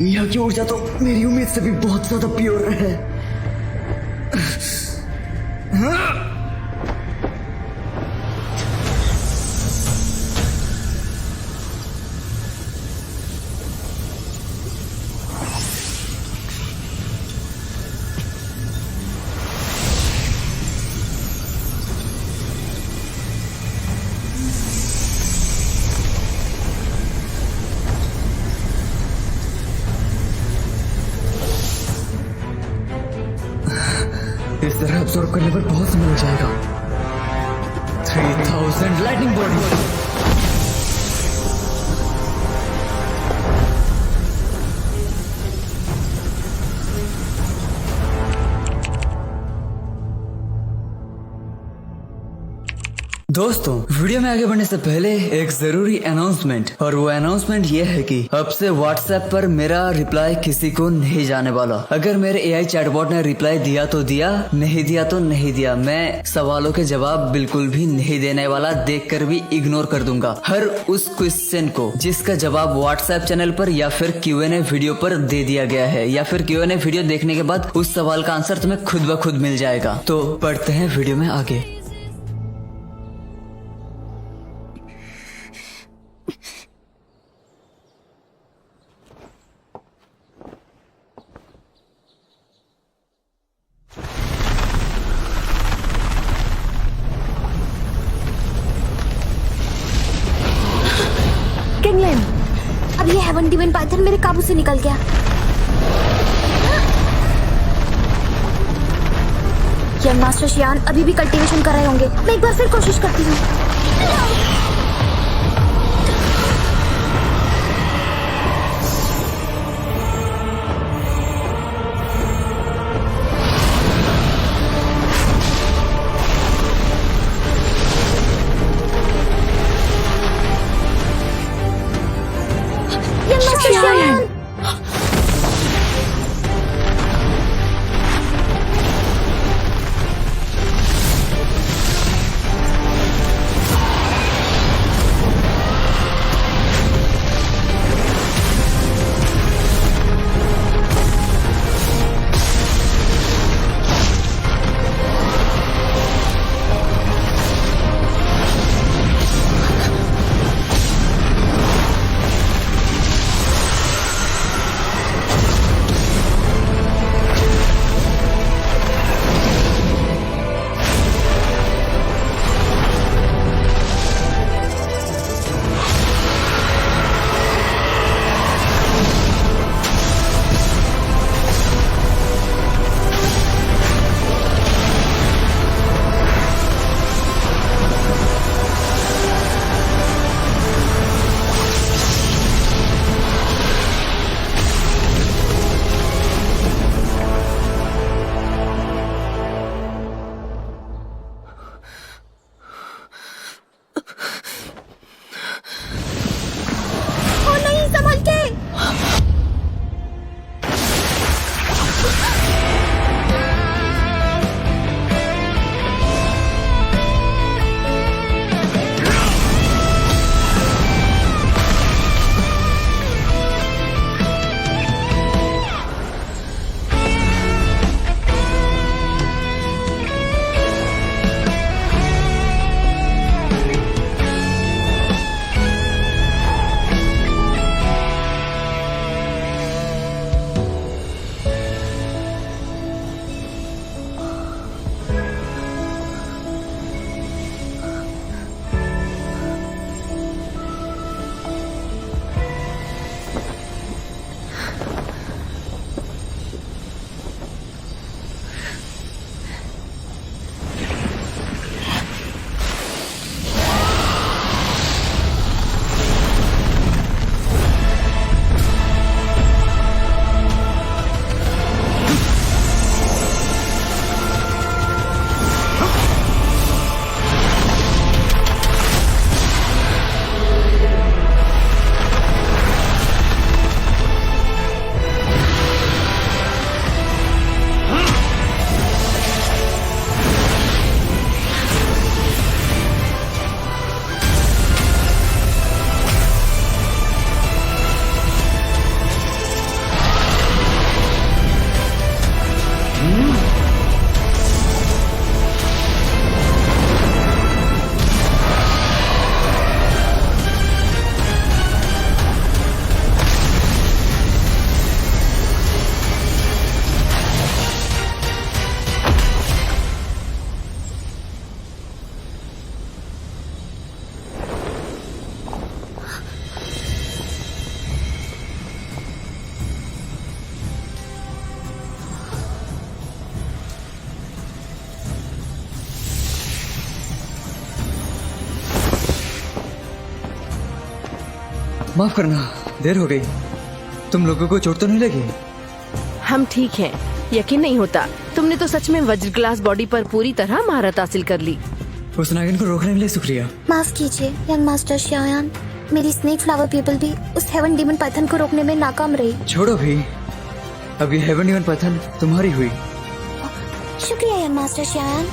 यहाँ की ऊर्जा तो मेरी उम्मीद से भी बहुत ज्यादा प्योर है। इस तरह अब्सॉर्ब करने पर बहुत समय लग जाएगा। 3000 लाइटनिंग बॉडी। दोस्तों, वीडियो में आगे बढ़ने से पहले एक जरूरी अनाउंसमेंट, और वो अनाउंसमेंट ये है कि अब से व्हाट्सएप पर मेरा रिप्लाई किसी को नहीं जाने वाला। अगर मेरे एआई चैटबॉट ने रिप्लाई दिया तो दिया, नहीं दिया तो नहीं दिया। मैं सवालों के जवाब बिल्कुल भी नहीं देने वाला, देखकर भी इग्नोर कर दूंगा हर उस क्वेश्चन को जिसका जवाब व्हाट्सएप चैनल पर या फिर Q&A वीडियो पर दे दिया गया है, या फिर Q&A वीडियो देखने के बाद उस सवाल का आंसर तुम्हें खुद ब खुद मिल जाएगा। तो पढ़ते हैं वीडियो में आगे। किंगलैंड, अब ये हेवन डिवाइन पाइथन मेरे काबू से निकल गया। यंग मास्टर शियान अभी भी कल्टीवेशन कर रहे होंगे। मैं एक बार फिर कोशिश करती हूँ। यंग मास्टर शियान, माफ करना, देर हो गई। तुम लोगों को चोट तो नहीं लगी? हम ठीक हैं। यकीन नहीं होता, तुमने तो सच में वज्र ग्लास बॉडी पर पूरी तरह महारत हासिल कर ली। उस नागिन को रोकने के लिए शुक्रिया। माफ कीजिए यंग मास्टर श्यायान, मेरी स्नेक फ्लावर पीपल भी उस हेवन डीमन पाइथन को रोकने में नाकाम रही। छोड़ो भी, अब ये हेवन डीमन पाइथन तुम्हारी हुई। शुक्रिया यंग मास्टर श्यायान।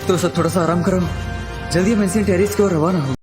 तो सब थोड़ा सा आराम करो, जल्दी हम एंशिएंट टेरेस को रवाना हो।